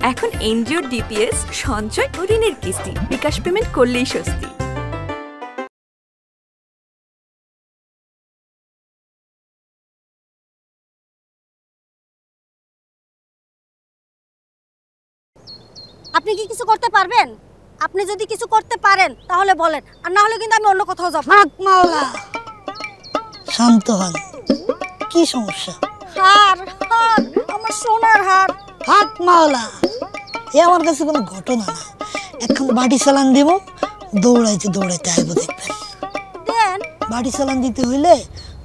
এখন এনজিওর ডিপিএস সঞ্চয় ও ঋণের কিস্তি বিকাশ পেমেন্ট করলেই স্বস্তি। আপনি কি কিছু করতে পারবেন? আপনি যদি কিছু করতে পারেন তাহলে বলেন, আর না হলে কিন্তু আমি অন্য কোথাও যাব। থাক মাওলা, শান্ত হন। কি সমস্যা? হার হার, আমার সোনার হার। থাক মাওলা, এ আমার কাছে কোনো ঘটনা না। এখন বাড়ি চালান দিব, দৌড়াইতে দৌড়াইতে আইব দেখবেন। দেন। বাড়ি চালান দিতে হইলে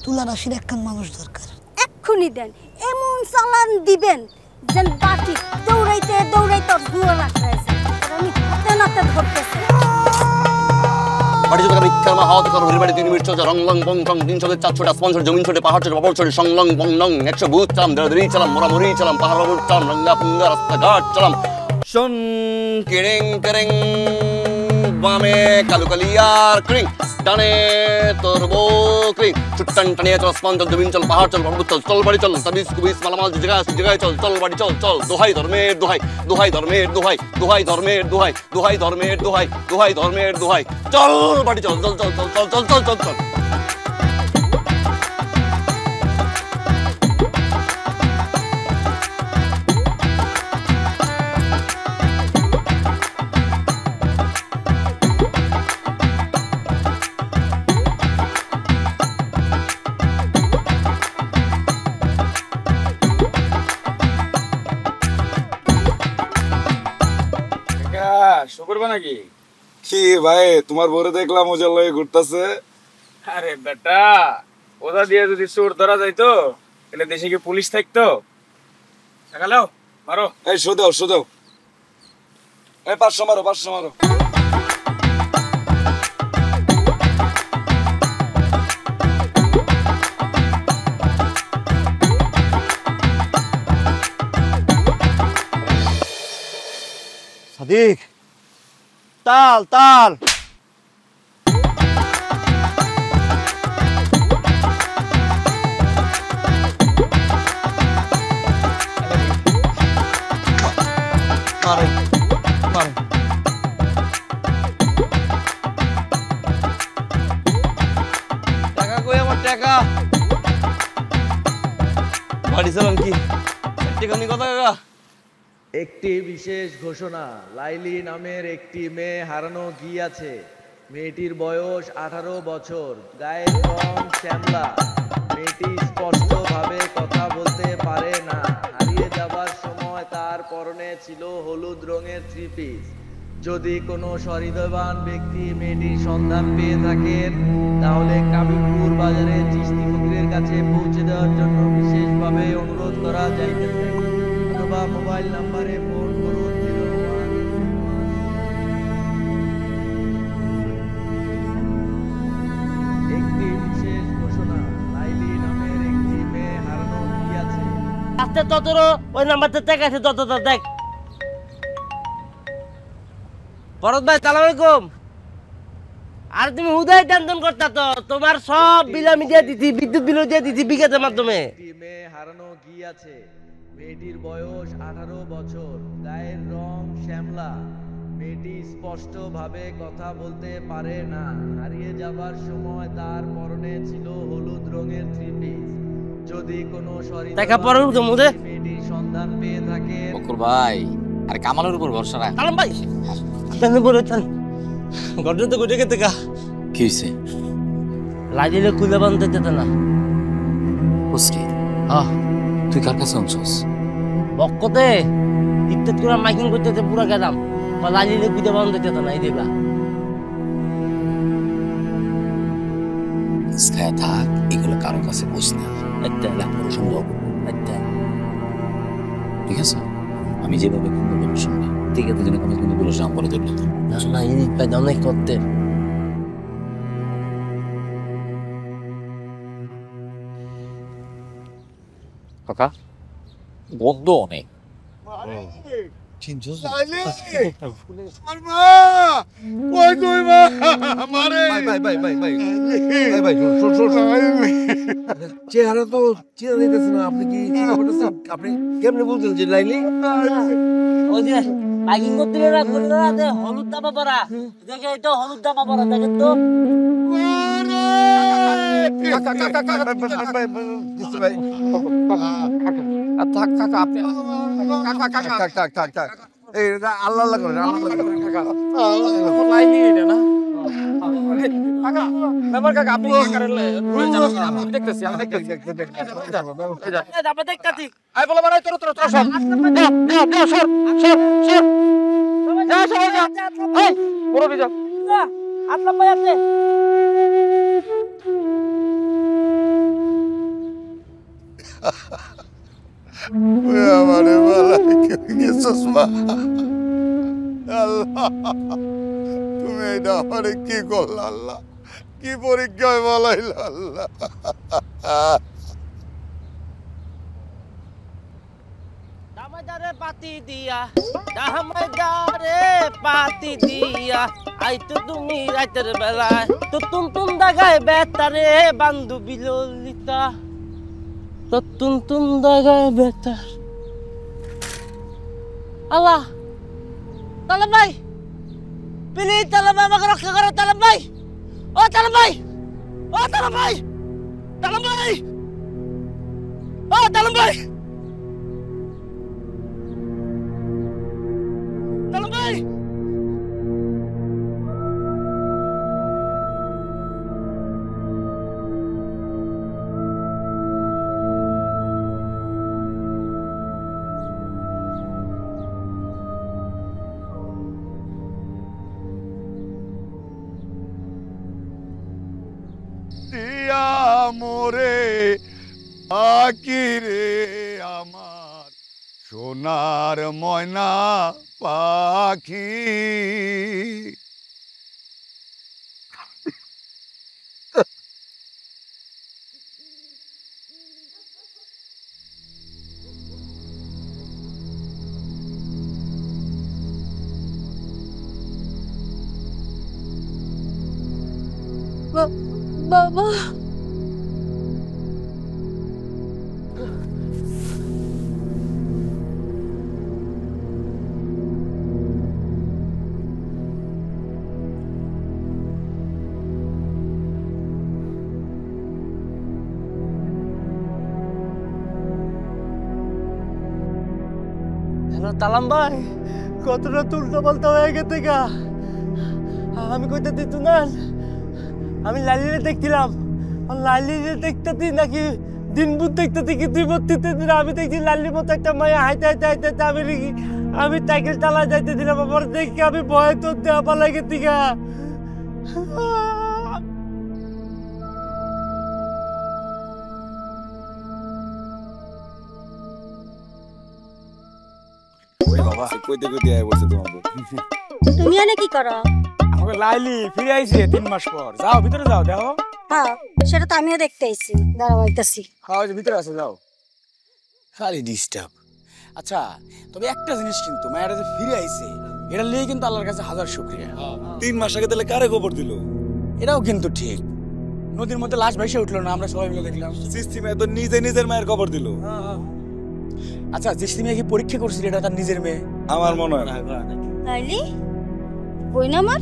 তুলা রাশির একখান মানুষ দরকার। এক্ষুনি দেন, এমন চালান দিবেন যেন বাটি দৌড়াইতে দৌড়াইতে ধুলো রাখাইছে, আমি হাতে নাতে ধরতেছি। বাড়ি যদি বিক্রমা হাত করো বাড়ি 3 মিনিট চলে রং লং বং টং 3 চলে 4 ছোট স্পন্সর জমিন ছোট পাহাড় ছোট বাবল ছোট সংলং বং নং 100 বুত চালাম দড়ি চালাম মোরামুরি চালাম পাহাড় বাবল চালাম রঙ্গা পুঙ্গা রাস্তাঘাট চালাম শন কেরেং কেরেং বামে কালু কালিয়ার ক্রিং ডানে তোর বো ক্রিং চুট্টান টানিয়ে চল স্পন্সর জমিন চল পাহাড় চল বাবল চল চল বাড়ি চল তাবিজ কুবিজ মালামাল জায়গায় চল চল বাড়ি চল চল দোহাই ধর্মের দোহাই দোহাই ধর্মের দোহাই দোহাই ধর্মের দোহাই দোহাই ধর্মের দোহাই দোহাই ধর্মের দোহাই চল বাড়ি চল চল চল চল চল চল চল চল করবে নাকি? কি ভাই, তোমার বউরে দেখলাম ওজার লয়ে ঘুরতেছে। আরে বেটা, ওদা দিয়ে যদি চোর ধরা যাইতো তাহলে দেশে কি পুলিশ থাকতো? সকালেও মারো। এই শোদাও শোদাও, এই 500 মারো 500 মারো। সাদিক তাল তাল মারে মারে টাকা কই আমার টাকা? বাড়ি চালান কি টাকা নি কথা কাকা? একটি বিশেষ ঘোষণা, লাইলি নামের একটি মেয়ে হারানো গিয়েছে। মেয়েটির বয়স 18 বছর, গায়ের রং শ্যামলা, মেয়েটি স্পষ্টভাবে কথা বলতে পারে না। হারিয়ে যাবার সময় তার পরনে ছিল হলুদ রঙের 3 পিস। যদি কোনো সহৃদয়বান ব্যক্তি মেয়েটির সন্ধান পেয়ে থাকেন তাহলে কাবিলপুর বাজারে চিশতি ফকিরের কাছে পৌঁছে দেওয়ার জন্য বিশেষভাবে অনুরোধ করা যাইতেছে, অথবা মোবাইল নাম্বারে ফোন করুন 01। একটি বিশেষ ঘোষণা, লাইলি নামের একটি মেয়ে হারানো গিয়েছে। আস্তে ততর ওই নাম্বারটা টাকা আছে তত দেখ। ভরত ভাই সালাম আলাইকুম। আর তুমি হুদাই টেনশন করতা তো, তোমার সব বিল আমি দিয়ে দিছি, বিদ্যুৎ বিল দিয়ে দিছি বিকাশের মাধ্যমে। একটি মেয়ে হারানো গিয়েছে। মেয়েটির বয়স 18 বছর, গায়ের রং শ্যামলা, মেয়েটি স্পষ্টভাবে কথা বলতে পারে না। হারিয়ে যাবার সময় তার পরনে ছিল হলুদ রঙের 3 পিস। যদি কোনো টাকা পরে মুদে মেয়েটির সন্ধান পেয়ে থাকে। বকুল ভাই, আর কামালের উপর ভরসা রাখ। সালাম ভাই আপনি বলেছেন ঘটনা তো ঘটে গেছে। কি হয়েছে? লাইলে খুলে বানতে দিতে না। বুঝকি তুই কার কাছে আনছস? বক্কতে ইত্যাদি করে মাইকিং করতে পুরা গেলাম, লাইলে খুলে বানতে দিতে না। এই দেবা থাক, এগুলো কারো কাছে বুঝ না। ঠিক আছে, আমি যেভাবে খুঁজে শুনবি ঠিক আছে, যেন কোনো কিন্তু পুলিশ নাম বলে ধরল না। এই পাইতে অনেক করতে কাকা গন্ধ অনেক। চেহারা তো চেনা যাইতেছে না, আপনি কি চিন্তা করতেছেন? আপনি কেমনে বলছেন যে লাইলি? ওই যে বাইকিং করতে গেলে ঘুরে হলুদ দামা পরা দেখে, এটা হলুদ দামা পরা দেখেন তো। আল্লাহ করেন, তুমি এটা আমারে কি করলা আল্লাহ, কি পরীক্ষায় বলাইলা আল্লাহ। দামাদারে পাতি দিয়া, দামাদারে পাতি দিয়া, আই তো তুমি রাতের বেলায় তো তুম দাগায় বেতারে বান্ধবী ললিতা, তো তুম দাগায় বেতার। আল্লাহ, তালেব ভাই প্লিজ, তালেব ভাই আমাকে রক্ষা করো, তালেব ভাই, ও তালেব ভাই, ও তালেব ভাই, তালেব ভাই, ও তালেব ভাই, তালেব ভাই। মোরে আকি রে আমার সোনার ময়না পাখি, বাবা তালাম ভাই, কতটা উল্টো পাল্টা হয়ে গেছে গা। আমি কইতে দিত না, আমি লালিরে দেখছিলাম, লালিরে দেখতে নাকি দিনভূত দেখতে কি 2-3 দিন আমি দেখছি লালির মতো একটা মায়া হাইতে হাইতে হাইতে আমি সাইকেল চালা যাইতে দিলাম, আমার দেখি আমি ভয়ে তো দেওয়া পালাই গেছি গা। তুমি এনে কি করো? আমাকে লাইলি ফিরে আইছে 3 মাস পর। যাও ভিতরে যাও, দেখো। হ্যাঁ, সেটা তো আমিও দেখতে আইছি, দাঁড়াও আইতাছি। হ্যাঁ, ভিতরে আছে, যাও। খালি ডিস্টার্ব। আচ্ছা, তবে একটা জিনিস কিন্তু মায়েরা যে ফিরে আইছে, এটা লিয়ে কিন্তু আল্লাহর কাছে হাজার শুকরিয়া। 3 মাস আগে তাহলে কারে খবর দিল? এটাও কিন্তু ঠিক। নদীর মধ্যে লাশ ভাইসে উঠলো না, আমরা সবাই মিলে দেখলাম। সিস্টেমে তো নিজের মায়ের খবর দিল। আচ্ছা, জিস্তিমে কি পরীক্ষা করছিল এটা তার নিজের মেয়ে? আমার মনে হয় না। লাইলি বই না আমার,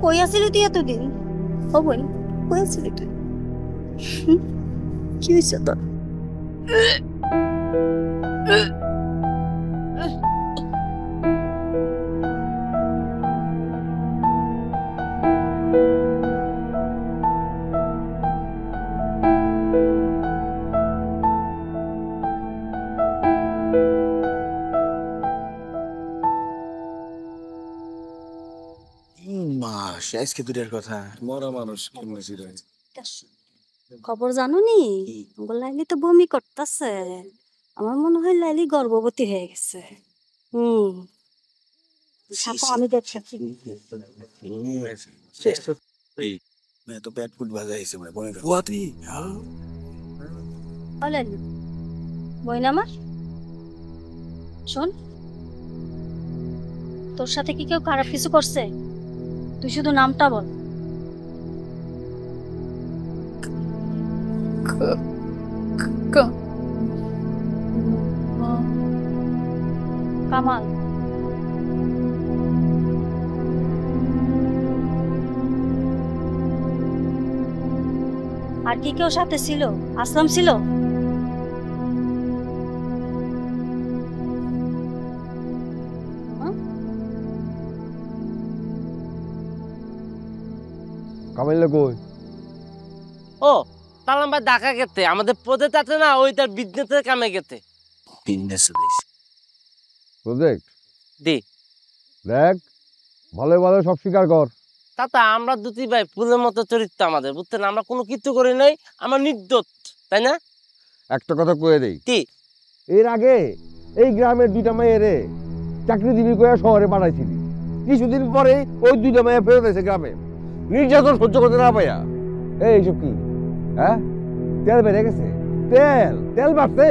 কই আসিলি তুই এতদিন? ও বই, কই আসিলি তুই? কি হয়েছে তোর? আজকে দূরের কথা, মরা মানুষ কেমনে ছিল? খবর জানো নি? লাইলি তো বমি করতেছে, আমার মনে হয় লাইলি গর্ভবতী হয়ে গেছে। আমি দেখছি। তো পেট ফুট বাজাইছে মানে বনে বইনা আমার শোন, তোর সাথে কি কেউ খারাপ কিছু করছে? তুই শুধু নামটা বল। কামাল আর কি কেউ সাথে ছিল? আসলাম ছিল? কামাইলে কই? ও তালাম ভাই ঢাকা গেতে আমাদের প্রজেক্ট আছে না, ওই তার বিজনেসের কামে গেতে। বিজনেস প্রজেক্ট দি দেখ, ভালো ভালো সব স্বীকার কর। তাতা আমরা দুটি ভাই ফুলের মতো চরিত্র আমাদের, বুঝছেন? আমরা কোনো কিছু করি নাই, আমরা নির্দোষ, তাই না? একটা কথা কয়ে দেই, কি এর আগে এই গ্রামের দুইটা মেয়েরে চাকরিজীবী করে শহরে পাঠাইছিলি, কিছুদিন পরে ওই দুইটা মেয়ে ফেরত এসে গ্রামে নির্যাতন সহ্য করতে না পাইয়া। এইসব কি? হ্যাঁ, তেল বেড়ে গেছে, তেল তেল বাড়ছে।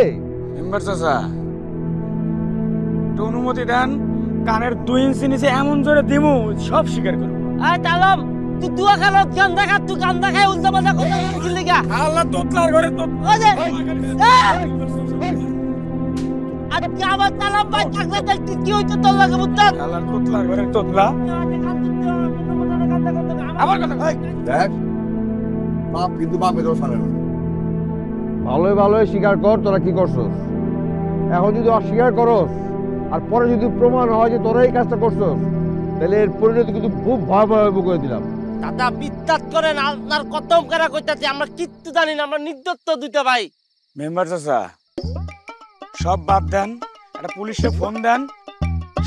মেম্বার চাচা একটু অনুমতি দেন, কানের 2 ইঞ্চি নিচে এমন জোরে দিমু সব স্বীকার করবো। আয় তালম, তুই দুয়া খালত গান দেখা, তুই গান দেখায় উল্টা পাল্টা কথা বলছিস লিগা। আল্লাহ তোতলার ঘরে তো ওই যে আজকে আবার তালাম ভাই থাকলে দেখতে কি হইতো তোর লাগে, বুঝছেন? আল্লাহ তোতলার ঘরে তোতলা আবার কথা দেখ, বাপ কিন্তু বাপে দোষ আনে না। ভালোই ভালোই স্বীকার কর তোরা কি করছস। এখন যদি অস্বীকার করস আর পরে যদি প্রমাণ হয় যে তোরা এই কাজটা করছস, তাহলে এর পরিণতি কিন্তু খুব ভয়াবহ হবে করে দিলাম। দাদা বিদ্যাত করেন, আপনার কতম করা কইতাছি, আমরা কিচ্ছু জানি না, আমরা নির্দোষ দুইটা ভাই। মেম্বার চাচা সব বাদ দেন, একটা পুলিশে ফোন দেন,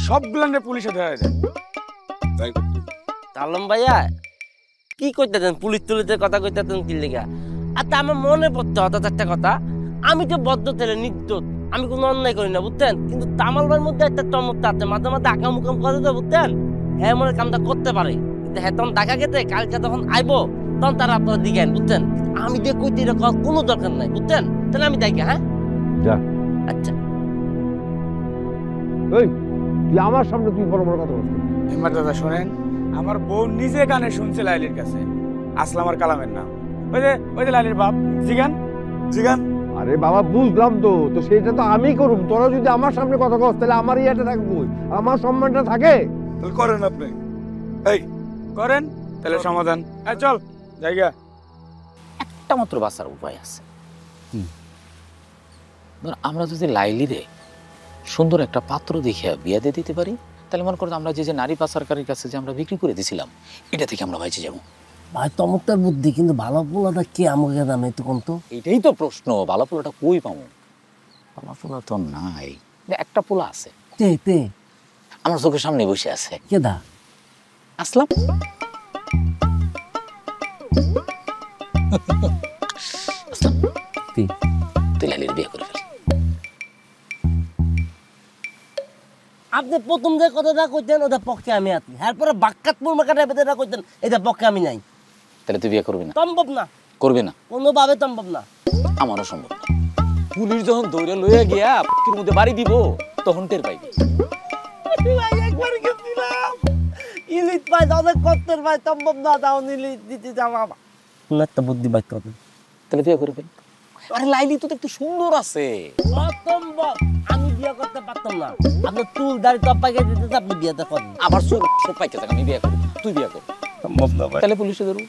সবগুলানে পুলিশে ধরে দেন। তালম ভাইয়া কি কইতেছেন? পুলিশ তুলিতের কথা কইতেছেন কি লিগা? আচ্ছা আমার মনে পড়তে হঠাৎ একটা কথা, আমি তো বদ্ধ ছেলে, নির্দোষ, আমি কোনো অন্যায় করি না, বুঝছেন? কিন্তু তামাল ভাইয়ের মধ্যে একটা চমৎকার আছে, মাঝে মাঝে আঁকা মুকাম করে তো, বুঝছেন? হ্যাঁ মনে কামটা করতে পারে, কিন্তু হ্যাঁ তখন দেখা গেছে কালকে যখন আইবো তখন তারা আপনারা দিকেন, বুঝছেন? আমি দিয়ে কইতে এরকম কোনো দরকার নাই, বুঝছেন? তাহলে আমি দেখি। হ্যাঁ যা। আচ্ছা এই তুই আমার সামনে তুই বড় বড় কথা বলছিস। মেম্বার দাদা শোনেন, আমার বউ নিজে গানে শুনছে লাইলির কাছে আসলাম আর কালামের নাম। ওই যে লাইলির বাপ, জিগান জিগান। আরে বাবা বুঝলাম তো, তো সেটা তো আমি করুম। তোরা যদি আমার সামনে কথা কস তাহলে আমার ইয়াটা থাকবো, আমার সম্মানটা থাকে। তাহলে করেন আপনি, এই করেন, তাহলে সমাধান। চল জায়গা। একটা মাত্র বাঁচার উপায় আছে। আমরা যদি লাইলিরে সুন্দর একটা পাত্র দেখিয়া বিয়া দিয়ে দিতে পারি, তাহলে মনে করো আমরা যে নারী পাচারকারীর কাছে যে আমরা বিক্রি করে দিছিলাম, এটা থেকে আমরা বাইচে যাবো। ভাই চমৎকার বুদ্ধি, কিন্তু ভালো পোলাটা কে আমাকে জানে তো কোন? তো এটাই তো প্রশ্ন, ভালো পোলাটা কই পাবো? ভালো পোলা তো নাই, একটা পোলা আছে, আমার চোখের সামনে বসে আছে। কেডা? আসলাম। আসলাম, তুই লাইলির বিয়ে করে ফেল। আপনি প্রথম যে কথাটা কইতেন ওটা পক্ষে আমি আছি, এরপরে বাক্কাত মুরমাকাটা বেদনা কইতেন, এটা পক্ষে আমি নাই। তাহলে তুই বিয়ে করবি না? সম্ভব না। করবি না? কোনোভাবে সম্ভব না। আমারও সম্ভব না। পুলিশ যখন দৌড়ে লইয়া গিয়া পুকুরের মধ্যে বাড়ি দিব তখন টের পাইবি। একবার গেছিলাম ইলিশ পাই, অনেক কষ্টের ভাই, সম্ভব না। তাও ইলিশ দিতে যাওয়া একটা বুদ্ধি বাইতে হবে। তাহলে বিয়ে করে ফেল। আরে লাইলি তো দেখতে সুন্দর আছে। অসম্ভব, আমি বিয়ে করতে পারতাম না। আপনি চুল দাড়ি টপ পাইকে দিতে, আপনি বিয়েতে করেন। আবার চুল সব পাইতে থাক, আমি বিয়ে করি, তুই বিয়ে কর। সম্ভব না ভাই। তাহলে পুলিশে ধরু।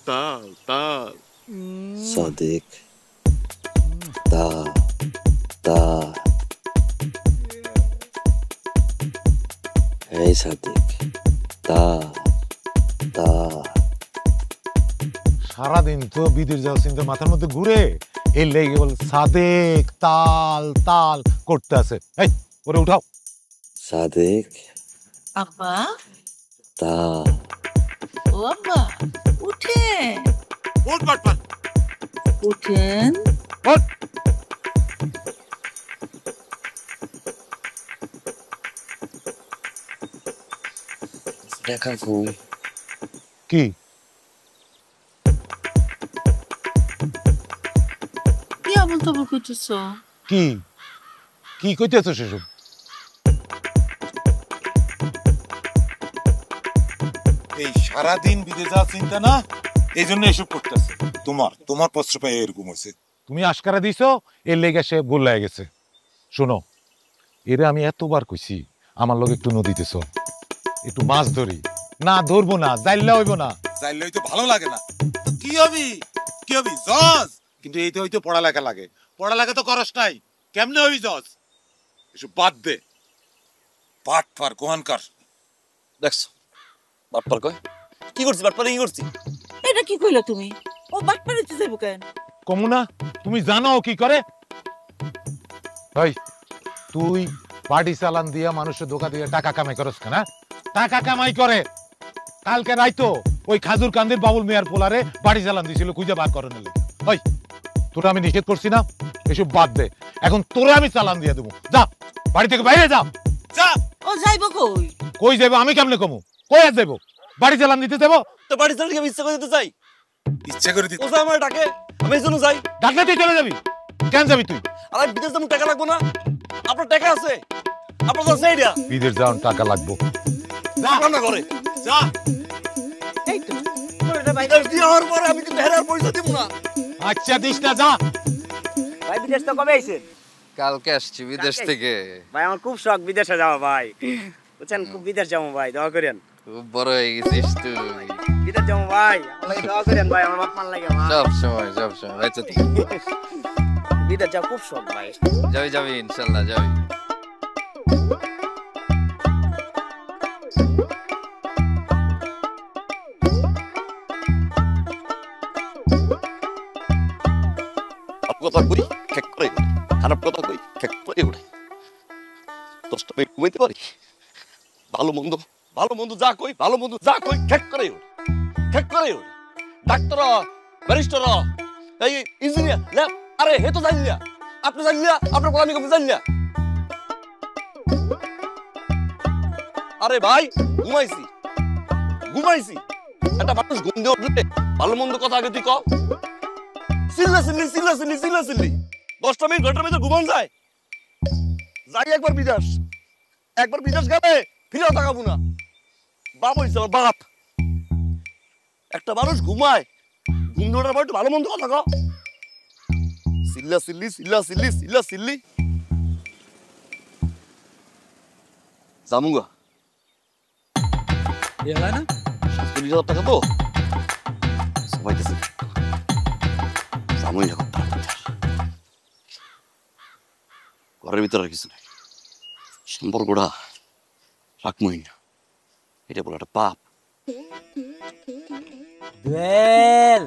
তাল তাল সাদিক তা তা এই সাদিক তা তা সারাদিন তো বিদেশ যাওয়ার চিন্তা মাথার মধ্যে ঘুরে এর লেগে বল সাদেক তাল তাল করতে আছে। এই ওরে উঠাও। সাদিক আব্বা তা ও আব্বা উঠেন ওঠ পাট উঠেন ওঠ। দেখা কই কি কি আবল তাবল করতেছ? কি কি কইতেছ সেসব? এই সারাদিন বিদেশ যাওয়ার চিন্তা না, এই জন্য এসব করতেছে। তোমার প্রশ্ন পাই এরকম হয়েছে। তুমি আশকারা দিছো, এর লেগে সে ভুল হয়ে গেছে। শোনো, এরে আমি এতবার কইছি আমার লগে একটু নদীতে চল, একটু মাছ ধরি। না ধরবো না, জাইল্লা হইব না। জাইল্লা হইতে ভালো লাগে না তো কি হবি জজ। কিন্তু এইতে হইতে পড়ালেখা লাগে। পড়ালেখা তো করস নাই, কেমনে হবি জজ? এসব বাদ দে, পাট ফার কোহানকার। দেখছো বাটপার কয় কি করছি, বাটপার কি করছি? এটা কি কইলা তুমি? ও বাট পারিতে যাইব কেন? কমুনা, তুমি জানো ও কি করে? ভাই তুই বাড়ি চালান দিয়া মানুষের ধোকা দিয়ে টাকা কামাই করস কেন? টাকা কামাই করে। কালকে রাইতো ওই খাজুর কান্দির বাবুল মিয়ার পোলারে বাড়ি চালান দিছিল খুঁজে বার করে নিলে। ভাই তোরা আমি নিষেধ করছি না, এসব বাদ দে। এখন তোরা আমি চালান দিয়ে দেবো। যা বাড়ি থেকে বাইরে যা। যা। ও যাইব কই? কই যাইব আমি কেমনে কমু? কই আর যাইব? বাড়ি চালান দিতে দেবো? তো বাড়ি চালান কি আমি ইচ্ছা করে দিতে চাই? ইচ্ছা করে দিতে? ও আমার ডাকে, আমি এই জন্য যাই। ডাকলে তুই চলে যাবি? কেন যাবি তুই? আরে বিদেশ যাবো, টাকা লাগবো না? আপনার টাকা আছে, আপনার তো আছে এইটা। বিদেশ যাওয়ার টাকা লাগবো। যা না করে যা। এই তো বিদেশ দিয়ে হওয়ার পরে আমি কিন্তু হেরার পয়সা দিব না। আচ্ছা দিস না, যা। ভাই বিদেশ তো কবে আইছেন? কালকে আসছি বিদেশ থেকে। ভাই আমার খুব শখ বিদেশে যাওয়া ভাই, বুঝছেন? খুব বিদেশ যাবো ভাই, দোয়া করেন। খুব বড় হয়ে গেছিস তুই। বিদেশ যাবো ভাই, আমাকে দোয়া করেন ভাই, আমার বাপ মান লাগে ভাই। সব সময় বাইচে থাক। বিদেশ যাওয়া খুব শখ ভাই। যাবি ইনশাআল্লাহ যাবি। কথা কই খেক করে, খারাপ কথা কই খেক করে উঠে। 10টা মিনিট ঘুমাইতে পারি। ভালো মন্দ যা কই, ভালো মন্দ যা কই খেক করে উঠে, খেক করে উঠে। ডাক্তার, ব্যারিস্টার, এই ইঞ্জিনিয়ার, আরে হে তো জানি না, আপনি জানি না, আপনার পড়া আমি কবে জানি না। আরে ভাই ঘুমাইছি। একটা মানুষ ঘুম দিয়ে উঠলে ভালো মন্দ কথা আগে তুই ক। চিল্লাচিল্লি 10টা মিনিট ঘন্টার ভিতরে ঘুমান যায়। যাই একবার বিদেশ গেলে ফিরেও তাকাবো না। বাপ হইছে আমার বাপ। একটা মানুষ ঘুমায়, ঘুম দিয়ে ওঠার পর একটু ভালো মন্দ কথা ক। চিল্লাচিল্লি জামুগা 40,000 টাকা তো সবাইতেছে। জামুই এখন ঘরের ভিতরে আর কিছু নাই। সম্পর্কটা রাখমই না, এটা বলে একটা পাপ। দুয়েল,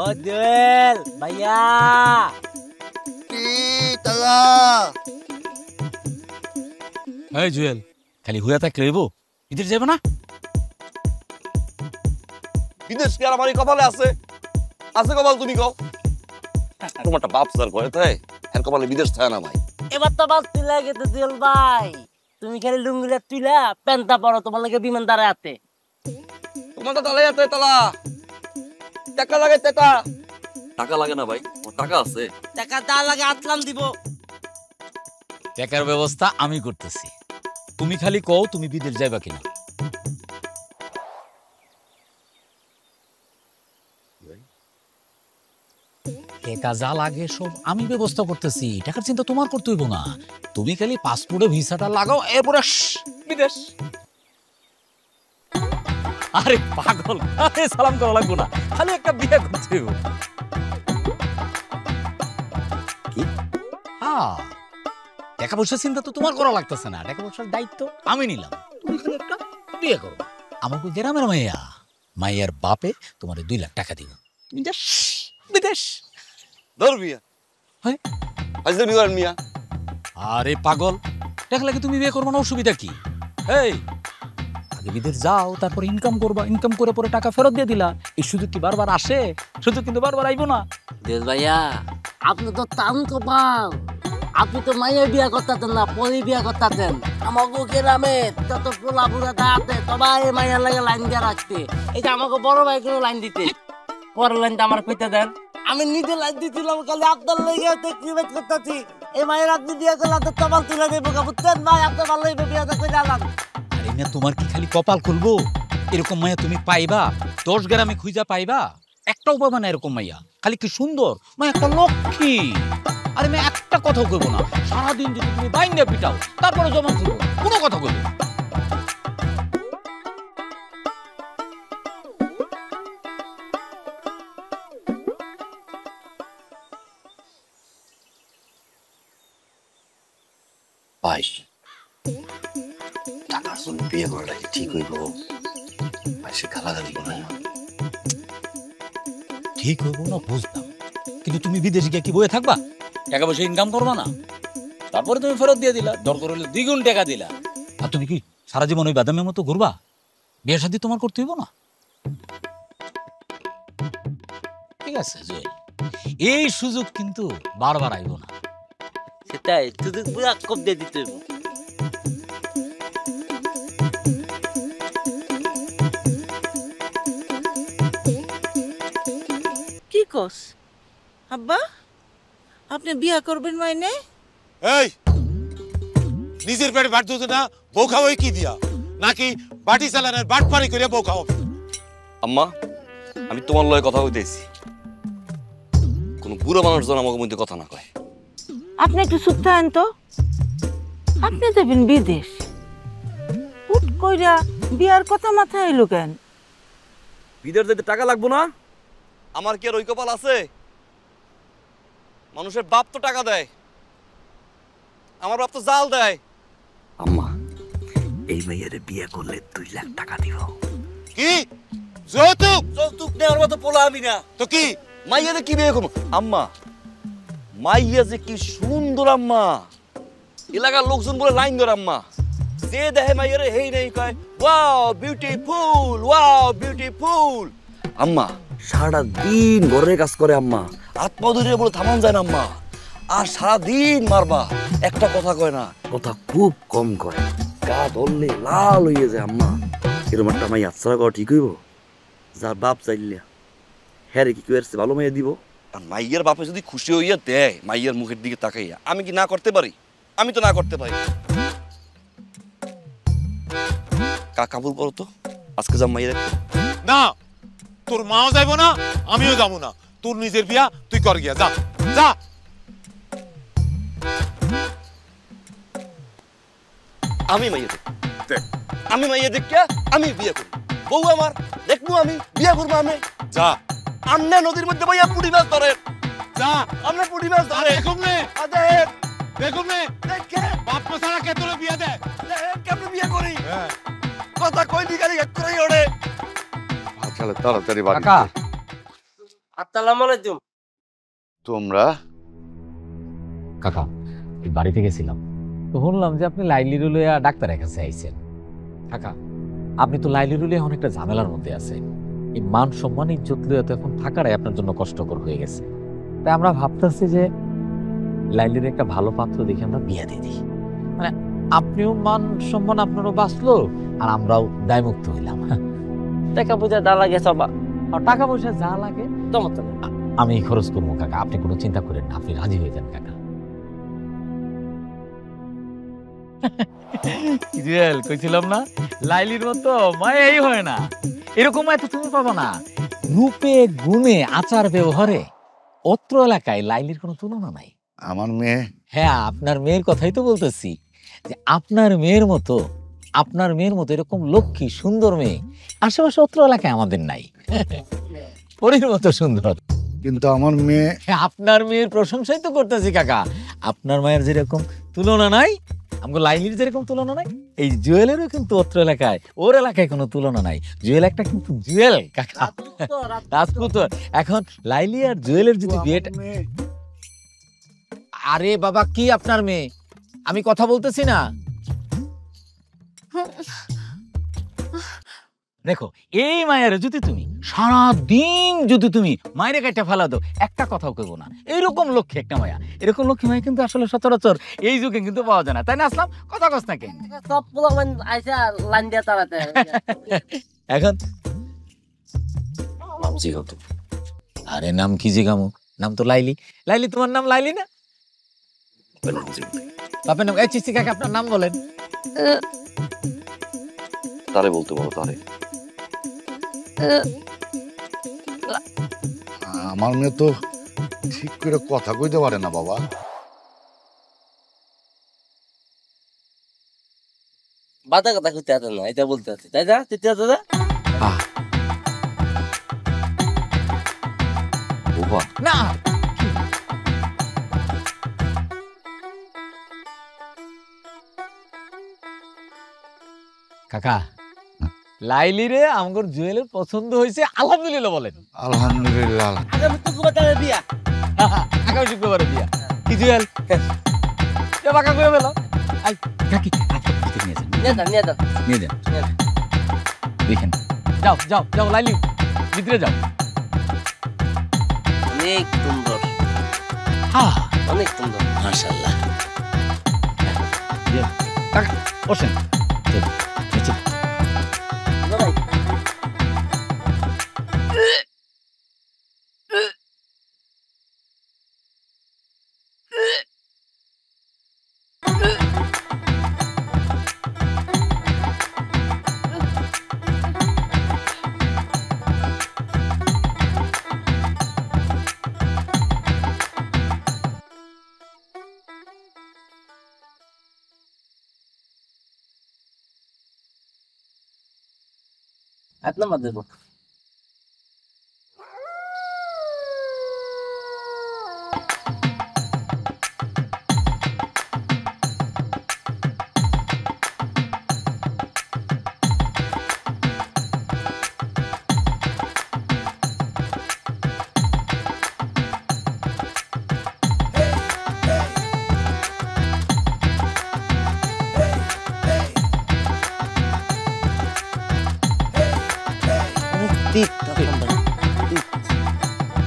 ও দুয়েল ভাইয়া। এই জুয়েল, খালি হুয়া থাকলে হইব? বিদেশ যাবে না? বিদেশ কি আর আমার এই কপালে আছে? কপাল তুমি কও। তোমারটা বাপ স্যার করে তাই এর কপালে বিদেশ থাকে না ভাই। এবার তো বাস তুলে গেছে দুয়েল ভাই। তুমি খালি লুঙ্গিটা তুইলা প্যান্টটা পরো, তোমার লাগে বিমান দাঁড়ায় আছে। তোমার তো তালাই আছে তালা। টাকা লাগে টাকা লাগে না ভাই, ওর টাকা আছে। টাকা দা লাগে আতলাম দিব। টাকার ব্যবস্থা আমি করতেছি, তুমি খালি কও তুমি বিদেশ যাইবা কিনা। টাকা যা লাগে সব আমি ব্যবস্থা করতেছি, টাকার চিন্তা তোমার করতে হইব না। তুমি খালি পাসপোর্টে ভিসাটা লাগাও, এরপরে বিদেশ। আরে পাগল, আরে সালাম করা লাগবো না, খালি একটা বিয়ে করতে হইব। কি? হ্যাঁ, টাকা পয়সার চিন্তা তো তোমার করা লাগতেছে না, টাকা পয়সার দায়িত্ব আমি নিলাম। তুমি খালি একটা বিয়ে করো। আমাকে গ্রামের মাইয়া, মাইয়ার বাপে তোমার 2 লাখ টাকা দিব, তুমি যাস বিদেশ। ধর মিয়া, হ্যাঁ হাজলামি করেন মিয়া। আরে পাগল, টাকা লাগে তুমি বিয়ে করবো না, অসুবিধা কি? এই আগে বিদেশ যাও, তারপর ইনকাম করবা, ইনকাম করে পরে টাকা ফেরত দিয়ে দিলা। এই সুযোগ কি বারবার আসে? সুযোগ কিন্তু বারবার আইবো না। দেশ ভাইয়া আপনি তো টান কপাল, আপনি তো মাইয়ের বিয়া করতেন না, পরে বিয়া করতেন। আমাকে গ্রামে যত পোলা পুরা দাঁড়াতে সবাই মাইয়ার লাগে লাইন দিয়ে রাখতে। এই যে আমাকে বড় ভাই কেউ লাইন দিতে, পরের লাইনটা আমার কইতে দেন। আমি নিজে লাইন দিতেছিলাম, খালি আপনার লেগে ক্রিকেট করতেছি। এই মায়ের আপনি বিয়ে করলে আপনার কপাল তুলে দেবো, বুঝছেন ভাই? আপনার ভালো হইবে বিয়াটা করে আলাম। আরে না, তোমার কি খালি কপাল খুলবো? এরকম মাইয়া তুমি পাইবা 10 গ্রামে খুঁজা পাইবা? একটাও পাবা না এরকম মাইয়া। খালি কি সুন্দর মাইয়া, একটা লক্ষ্মী। আরে আমি একটা কথা কইবো না, সারাদিন যদি তুমি বাইন্দা পিটাও তারপরে জমা করবো, কোনো কথা কইবো না। ভাই, টাকার জন্য বিয়ে করাটা কি ঠিক হইব? ভাই সে গালাগালি করে না। ঠিক হইব না বুঝলাম, কিন্তু তুমি বিদেশে গিয়ে কি বয়ে থাকবা? টাকা পয়সা ইনকাম করবা না, তারপরে তুমি ফেরত দিয়ে দিলা, দরকার হলে 2 গুণ টাকা দিলা। আর তুমি কি সারা জীবন ওই বাদামের মতো ঘুরবা? বিয়ে শাদী তোমার করতে হইব না? ঠিক আছে জয়, এই সুযোগ কিন্তু বারবার আইব না। সেটাই, সুযোগ পুরা কব দিয়ে দিতে হইব। কি কস আব্বা, আপনি বিয়া করবেন মাইনে? এই নিজের পেটে ভাত দুধ না, বউ খাওয়াই কি দিয়া? নাকি বাটি চালানের বাট পারি করে বউ খাওয়াবে? আম্মা, আমি তোমার লয়ে কথা কইতেছি, কোন বুড়ো মানুষ যেন আমাকে মধ্যে কথা না কয়। আপনি একটু চুপ থাকেন তো। আপনি যাবেন বিদেশ, হুট কইরা বিয়ার কথা মাথায় এলো কেন? বিদেশ যেতে টাকা লাগবো না? আমার কি আর ওই কপাল আছে? মানুষের বাপ তো টাকা দেয়, আমার বাপ তো জাল দেয়। আম্মা, এই মেয়েরে বিয়ে করলে 2 লাখ টাকা দিব। কি যৌতুক? যৌতুক নেওয়ার মতো পোলা আমি না তো কি? মাইয়ারে কি বিয়ে করবো? আম্মা, মাইয়া যে কি সুন্দর আম্মা, এলাকার লোকজন বলে লাইন ধরে আম্মা। যে দেখে মাইয়ারে হেই নেই কয় ওয়াও বিউটিফুল, ওয়াও বিউটিফুল। আম্মা সারা দিন ঘরের কাজ করে আম্মা, আত্মা ধরে বলে থামান যায় না আম্মা। আর সারা দিন মারবা, একটা কথা কয় না, কথা খুব কম কয়, গা ধরলে লাল হয়ে যায় আম্মা। এরকম একটা মাইয়া আচ্ছা করা ঠিক হইব? যার বাপ চাইলে হ্যাঁ রে কি কইছে ভালো মাইয়া দিব। আর মাইয়ার বাপে যদি খুশি হইয়া দেয় মাইয়ার মুখের দিকে তাকাইয়া, আমি কি না করতে পারি? আমি তো না করতে পারি। কাবুল করো তো, আজকে যা মাইয়া দেখতে। না, তোর মাও যাইব না, আমিও যাবো না। তোর নিজের বিয়া তুই কর গিয়া, যা যা। আমি মাইয়া দেখ, আমি মাইয়া দেখ, আমি বিয়ে করব। বউ আমার দেখবো, আমি বিয়ে করবো। আমি যা। আমনে নদীর মধ্যে ভাইয়া পুঁটি মাছ ধরেন, যা। আমরা পুঁটি মাছ ধরে দেখুন নে, দেখেন দেখুন নে, দেখে বাপ মা সারা কে তোরে বিয়া দেয়? দেখেন কেমন বিয়ে করি। কথা কই দি গালি এক করে ওড়ে। চলো তাড়াতাড়ি বাড়ি। কাকা, আসসালামু আলাইকুম। তোমরা? কাকা, এই বাড়িতে গেছিলাম তো শুনলাম যে আপনি লাইলিরু লইয়া ডাক্তারের কাছে আইছেন। কাকা, আপনি তো লাইলিরু লইয়া অনেকটা ঝামেলার মধ্যে আছেন। এই মান সম্মান ইজ্জত লইয়া তো এখন থাকাটাই আপনার জন্য কষ্টকর হয়ে গেছে। তাই আমরা ভাবতেছি যে লাইলির একটা ভালো পাত্র দেখে আমরা বিয়ে দিয়ে দিই, মানে আপনিও মান সম্মান আপনারও বাঁচলো আর আমরাও দায়মুক্ত হইলাম। টাকা পয়সা যা লাগে সব, টাকা পয়সা যা লাগে তোমার আমি খরচ করবো কাকা, আপনি কোনো চিন্তা করেন না, আপনি রাজি হয়ে যান কাকা। কইছিলাম না লাইলির মতো মায়াই হয় না, এরকম মায়া তো তুমি পাবো না। রূপে গুণে আচার ব্যবহারে অত্র এলাকায় লাইলির কোনো তুলনা নাই। আমার মেয়ে? হ্যাঁ, আপনার মেয়ের কথাই তো বলতেছি, যে আপনার মেয়ের মতো এরকম লক্ষ্মী সুন্দর মেয়ে আশেপাশে অত্র এলাকায় আমাদের নাই। পরীর মতো সুন্দর। কিন্তু আমার মেয়ে, আপনার মেয়ের প্রশংসাই তো করতেছি কাকা। আপনার মায়ের যেরকম তুলনা নাই, আমাকে লাইলির যেরকম তুলনা নাই, এই জুয়েলেরও কিন্তু অত্র এলাকায় ওর এলাকায় কোনো তুলনা নাই। জুয়েল একটা কিন্তু জুয়েল কাকা, রাজপুত। এখন লাইলি আর জুয়েলের যদি বিয়েটা, আরে বাবা কি আপনার মেয়ে, আমি কথা বলতেছি না। দেখো এই মায়ের যদি তুমি সারাদিন মায়ের কাটা ফেলা দাও, একটা কথাও কেবো না। এইরকম লক্ষ্মী একটা মায়া, এরকম লক্ষ্মী মায়া কিন্তু আসলে সচরাচর এই যুগে কিন্তু পাওয়া যায় না, তাই না আসলাম? কথা কস না কেন? সব পোলাপান আইসা লাইন দিয়া তাড়াতে। এখন নাম জিগাও তো। আরে নাম কি জিগামু? নাম তো লাইলি। লাইলি, তোমার নাম লাইলি না? বাপের নাম? এই চিস্তি কাকা আপনার নাম বলেন। তারে বলতে বলো, তারে। আমার মেয়ে তো ঠিক করে কথা কইতে পারে না বাবা। বাতা কথা কইতে আছে না, এটা বলতে আছে, তাই না? তিতে দাদা না, কাকা লাইলি রে আমার জুয়েলের পছন্দ হয়েছে, আলহামদুলিল্লাহ বলেন। আলহামদুলিল্লাহ। আগামী শুক্রবারে বিয়া। আগামী শুক্রবারে বিয়া। কি জুয়েল বাঁকা করে বেলো। আই কাকি নিয়ে যান দেখেন। যাও যাও যাও লাইলি, ভিতরে যাও। অনেক সুন্দর, অনেক সুন্দর, মাশাআল্লাহ। কাকা বসেন। এক নাম্বার দেবো।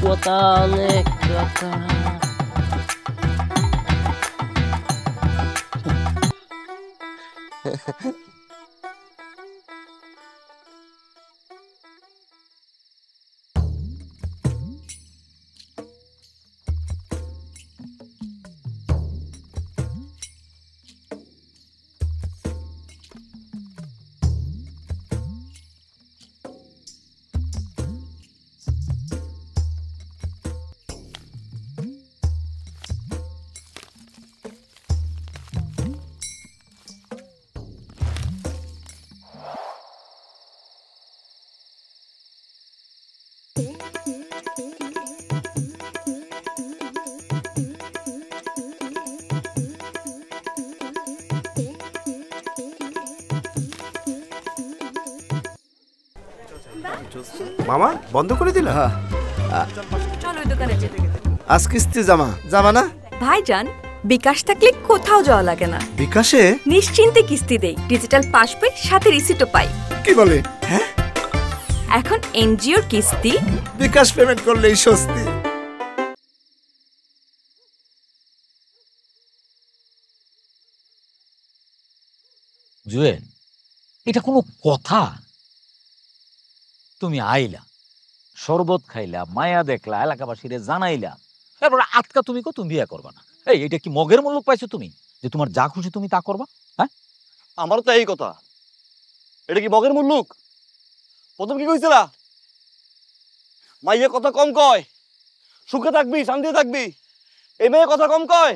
কথা অনেক কথা। মামা বন্ধ করে দিলা? চলো ওই দোকানে যেতে। আজ কিস্তি জামা না ভাইজান, বিকাশ থাকলে কোথাও যাওয়া লাগে না। বিকাশে নিশ্চিন্তে কিস্তি দেই, ডিজিটাল পাস বই সাথে রিসিটও পাই। কি বলে? হ্যাঁ, এখন এনজিওর কিস্তি বিকাশ পেমেন্ট করলেই স্বস্তি। জুয়েল, এটা কোনো কথা? তুমি আইলা, শরবত খাইলা, মায়া দেখলা, এলাকাবাসীরে জানাইলা, তারপর আটকা তুমি কত বিয়া করবা না? এই এটা কি মগের মুলুক পাইছো তুমি, যে তোমার যা খুশি তুমি তা করবা? হ্যাঁ, আমারও তো এই কথা। এটা কি মগের মুলুক? প্রথম কি কইছিলা? মাইয়া কথা কম কয়, সুখে থাকবি, শান্তিতে থাকবি। এই মেয়ে কথা কম কয়,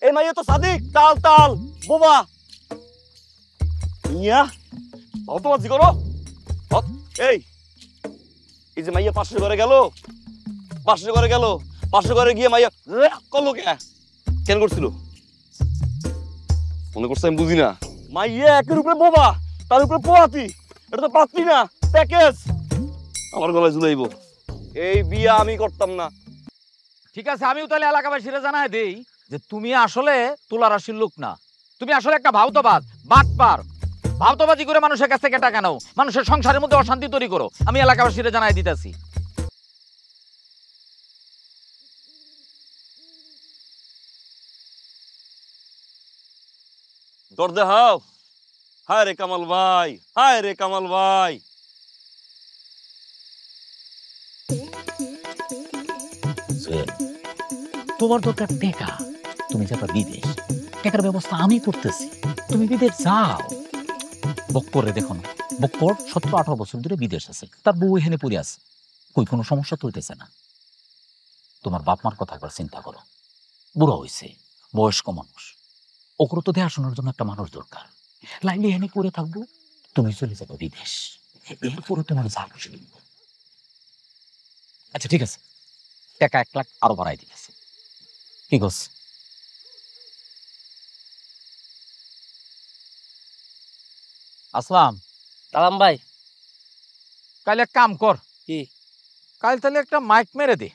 এই মাইয়া তো সাদিক, তাল তাল বোবা। মিয়া অতবাজি করো। এই এই যে মাইয়া পাশের ঘরে গেল, পাশের ঘরে গেল, পাশের ঘরে গিয়ে মাইয়া করলো কেন করছিল মনে করছে আমি বুঝি না। মাইয়া একের উপরে বোবা, তার উপরে পোয়াতি, এটা তো পাত্রী না, প্যাকেজ। আমার গলায় ঝুলাইব। এই বিয়া আমি করতাম না। ঠিক আছে, আমিও তাহলে এলাকাবাসীরা জানাই দেই যে তুমি আসলে তুলারাশির লোক না, তুমি আসলে একটা ভাউতবাজ, বাটপার। ভাউতবাজি করে মানুষের কাছ থেকে টাকা নাও, মানুষের সংসারের মধ্যে অশান্তি তৈরি করো। আমি এলাকাবাসীরা জানাই দিতেছি। দরজা হাও। হায় রে কামাল ভাই, হায় রে কামাল ভাই। তোমার দরকার টেকা, তুমি যাবা বিদেশ, টেকার ব্যবস্থা আমি করতেছি, তুমি বিদেশ যাও। বক্কর রে দেখো না, বক্কর 17-18 বছর ধরে বিদেশ আছে, তার বউ এখানে পড়ে আছে, কই কোনো সমস্যা তো হইতেছে না। তোমার বাপ মার কথা একবার চিন্তা করো, বুড়ো হয়েছে, বয়স্ক মানুষ, ওগুলো তো দেখাশোনার জন্য একটা মানুষ দরকার। লাইলে এখানে পড়ে থাকবো, তুমি চলে যাবো বিদেশ, এরপরে তোমার যা খুশি। আচ্ছা ঠিক আছে, টাকা 1 লাখ আরো বাড়াই দিতেছে, কি করছে? আসলাম সালাম ভাই। কাল এক কাম কর, কি? কাল তাহলে একটা মাইক মেরে দে।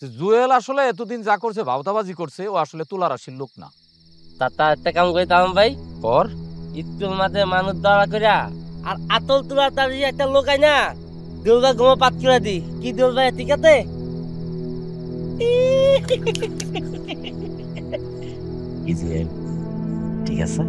জুয়েল আসলে এতদিন যা করছে, ভাওতাবাজি করছে, ও আসলে তুলারাশির লোক না। তা একটা কাম করি তালাম ভাই, কর। স্কুল মাঠে মানুষ দাঁড়া করিয়া আর আতল তুলা তার একটা লোক আই না, দুলবা ঘুমা পাত করে দি। কি দুলবা ঠিক আছে? ঠিক আছে।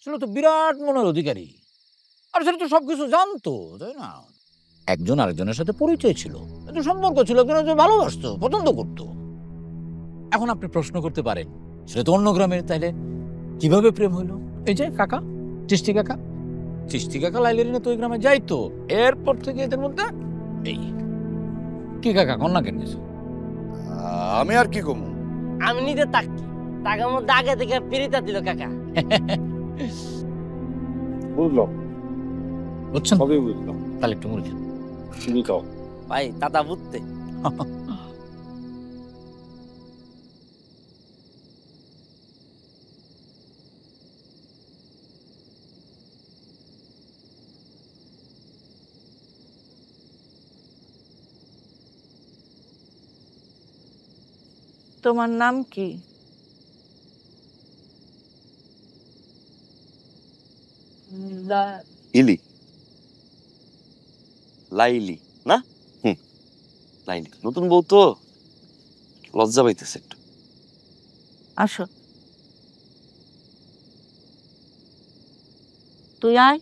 ছিল তো বিরাট মনের অধিকারী, আর সেটা তো সবকিছু জানতো, তাই না? একজন আরেকজনের সাথে পরিচয় ছিল, একটা সম্পর্ক ছিল, একজন ভালোবাসতো, পছন্দ করতো। এখন আপনি প্রশ্ন করতে পারেন, সেটা তো অন্য গ্রামের, তাইলে কিভাবে প্রেম হইলো? এই যে কাকা, চিষ্টি কাকা, চিষ্টি কাকা লাইলেরিনে তো ওই গ্রামে যাইতো, এরপর থেকে এদের মধ্যে এই কি কাকা কন্যা কেন গেছো? আমি আর কি কমু, আমি নিজে তাকি টাকার মধ্যে আগে থেকে ফিরিতা দিল কাকা। বুঝলাম, বুঝছেন? সবই বুঝলাম। তাহলে একটু মুড়ি খান। তুমি খাও ভাই, দাদা বুঝতে। তোমার নাম কি? ইলি, লাইলি না? লাইলি। নতুন বউ তো, লজ্জা পাইতেছে একটু। আসো, তুই আয়।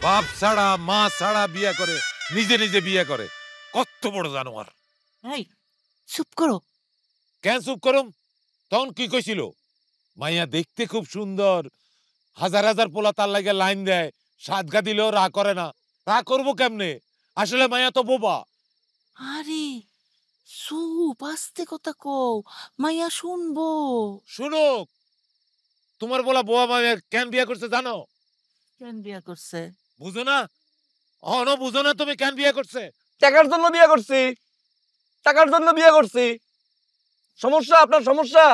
বাপ ছাড়া মা ছাড়া বিয়ে করে, নিজে নিজে বিয়ে করে, কত বড় জানোয়ার। এই চুপ করো। কেন চুপ করুম? তখন কি কইছিল? মাইয়া দেখতে খুব সুন্দর, হাজার হাজার পোলা তার লাগে লাইন দেয়, সাদগা দিলেও রা করে না। রা করবো কেমনে? আসলে মাইয়া তো বোবা। আরে চুপ, আস্তে কথা কও, মাইয়া শুনবো। শুনুক। তোমার বলা বোয়া মাইয়া কেন বিয়ে করছে জানো? কেন বিয়া করছে? বুঝো না? অহনো বুঝো না তুমি কেন বিয়ে করছে? টাকার জন্য বিয়ে করছি, টাকার জন্য বিয়ে করছি। সমস্যা? আপনার সমস্যা?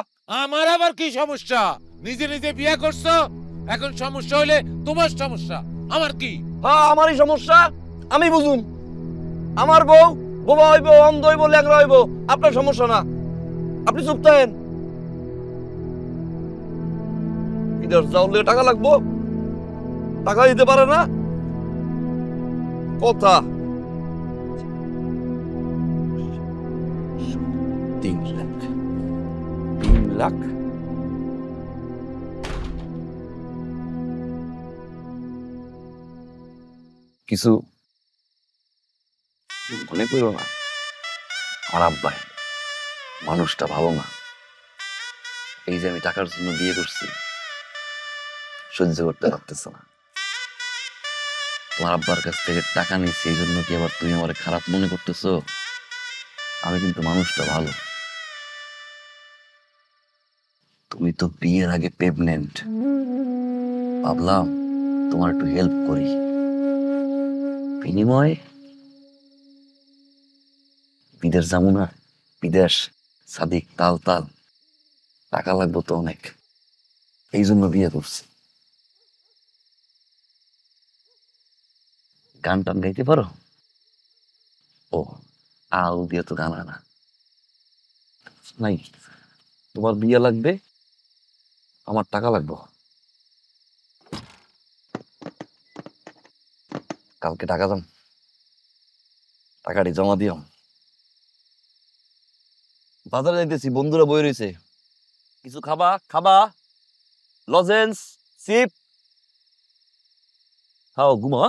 আমার আবার কি সমস্যা? নিজে নিজে বিয়ে করছো, এখন সমস্যা হইলে তোমার সমস্যা, আমার কি? হ্যাঁ, আমারই সমস্যা, আমি বুঝুম। আমার বউ বোবা হইব, অন্ধ হইব, ল্যাংড়া হইব, আপনার সমস্যা না। আপনি চুপ থাকেন। বিদেশ যাওয়ার টাকা লাগবো, টাকা দিতে পারে না কথা। 3 লাখ, 3 লাখ। কিছু মনে করো না, আমার আব্বাই মানুষটা ভালো না। এই যে আমি টাকার জন্য বিয়ে করছি, সহ্য করতে পারতেছ না। তোমার আব্বার কাছ থেকে টাকা নিচ্ছি, এই জন্য কি আবার তুমি আমার খারাপ মনে করতেছো? আমি কিন্তু মানুষটা ভালো। তুমি তো বিয়ের আগে প্রেগনেন্ট, ভাবলাম তোমার একটু হেল্প করি, বিনিময়ে বিদেশ যাবো না। বিদেশ সাদিক তাল তাল, টাকা লাগবো তো অনেক, এই জন্য বিয়ে করছি। গান টান গাইতে পারো? ও, আল দিয়ে তো গান আনা নাই। তোমার বিয়ে লাগবে, আমার টাকা লাগবে। কালকে টাকা দাম, টাকাটি জমা দিও। বাজারে যাইতেছি, বন্ধুরা বই রয়েছে, কিছু খাবা? খাবা? লজেন্স, সিপ খাও, ঘুমা।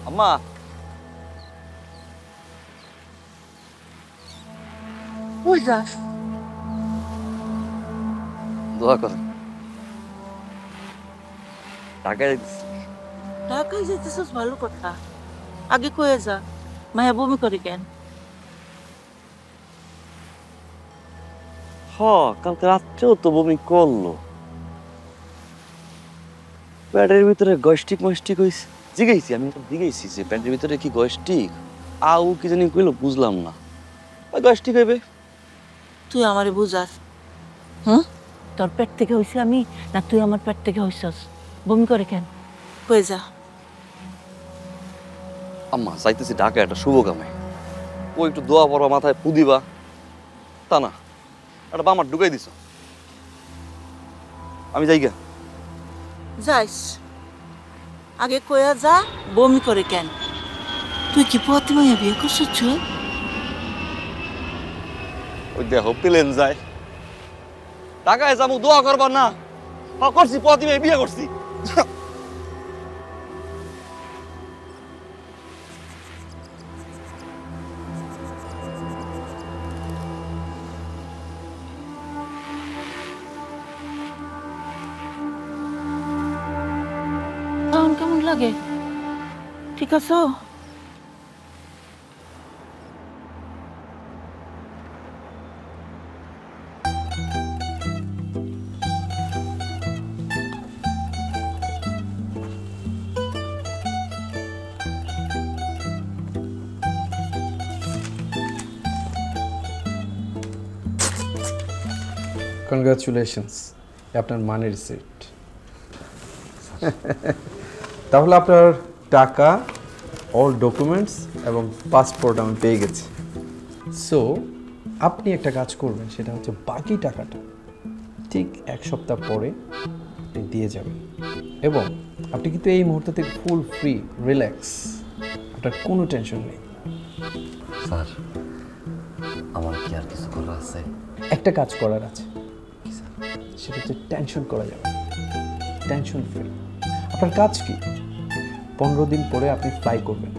আম্মা, কই যাস? দোয়া করেন। টাকায় ঢাকায় যেতেছিস, ভালো কথা। আগে কয়ে যা, মায়া বমি করে কেন? কালকে রাত্রেও তো বমি করলো। প্যান্টের ভিতরে গস্টিক মস্টিক হয়েছে। জিগাইছি, আমি জিগাইছি যে প্যান্টের ভিতরে কি গস্টিক, আউ কি জানি কইলো, বুঝলাম না। গস্টিক হইবে। তুই আমারে বুঝাস? হ্যাঁ, তোর পেট থেকে হইছে আমি, না তুই আমার পেট থেকে হইছস? বমি করে কেন? কয়ে যা। আম্মা, চাইতেছি ঢাকা একটা শুভ কামে, ওই একটু দোয়া পড়বা, মাথায় ফু দিবা, তা না একটা বামার ঢুকাই দিছ। আমি যাইগা। যাইস, আগে কয়া যা বমি করে কেন। তুই কি পতি মাইয়া বিয়ে করছিস? ওই দেহ প্লেন যায়, টাকায় যাবো, দোয়া করবা না? করছি, পতি মাইয়া বিয়ে করছি। লাগে? ঠিক আছো? কনগ্রাচুলেশনস, আপনার মানি রিসিপ্ট। তাহলে আপনার টাকা, অল ডকুমেন্টস এবং পাসপোর্ট আমি পেয়ে গেছি। সো আপনি একটা কাজ করবেন, সেটা হচ্ছে বাকি টাকাটা ঠিক 1 সপ্তাহ পরে দিয়ে যাবেন। এবং আপনি কিন্তু এই মুহূর্তে থেকে ফুল ফ্রি, রিল্যাক্স, আপনার কোনো টেনশন নেই। স্যার, আমার কি আর কিছু করার আছে? একটা কাজ করার আছে, সেটা হচ্ছে টেনশন করা যাবে, টেনশন ফ্রি। আপনার কাজ কি? 15 দিন পরে আপনি ফ্লাই করবেন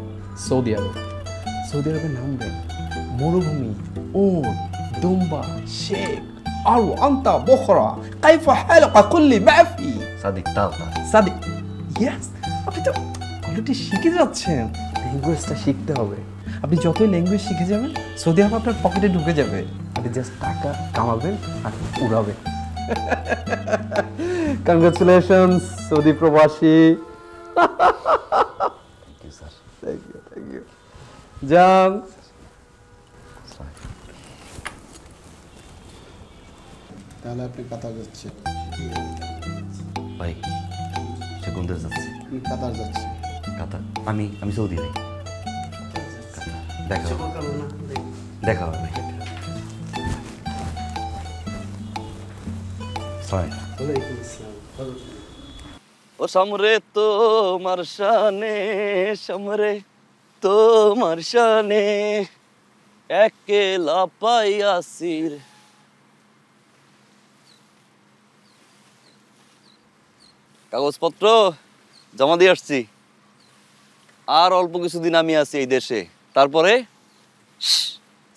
সৌদি আরব। সৌদি আরবে নামবেন, মরুভূমি, উট, দুম্বা, শেখ, আর আন্তা বখরা, কাইফা হালাকা কুল্লি মাফি। সাদিক তাও সাদিক, ইয়েস, আপনি তো অলরেডি শিখে যাচ্ছেন। ল্যাঙ্গুয়েজটা শিখতে হবে। আপনি যতই ল্যাঙ্গুয়েজ শিখে যাবেন, সৌদি আরব আপনার পকেটে ঢুকে যাবে। আপনি জাস্ট টাকা কামাবেন আর উড়াবেন। কনগ্রাচুলেশনস সৌদি প্রবাসী। থ্যাংক ইউ জান। তাহলে আপনি কাতার যাচ্ছেন? ভাই, সে কোন দেশ যাচ্ছে? কাতার যাচ্ছে। কাতার? আমি সৌদি ভাই। দেখা হবে, দেখা হবে ভাই। ও সমরে তোমার শানে, সমরে তোমার শানে, একেলা পাইয়াছির। কাগজপত্র জমা দিয়ে আসছি, আর অল্প কিছুদিন আমি আছি এই দেশে, তারপরে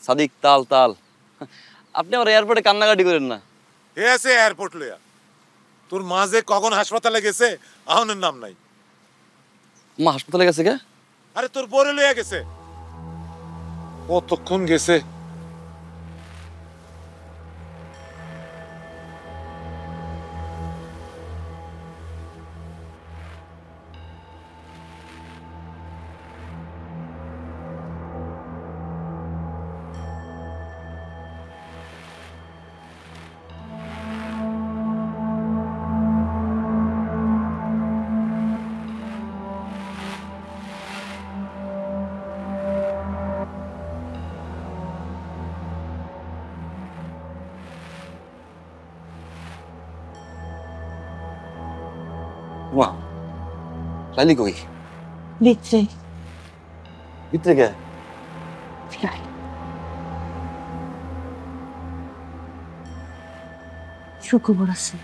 সাদিক তাল তাল। আপনি আমার এয়ারপোর্টে কান্নাকাটি করেন না। এ আছে এয়ারপোর্ট লইয়া, তোর মা যে কখন হাসপাতালে গেছে আহনের নাম নাই। মা হাসপাতালে গেছে কে? আরে তোর বরে লইয়া গেছে। কতক্ষণ গেছে? মা, লাইলি কই? ভিতরে। ভিতরে কে? সুখবর আছে,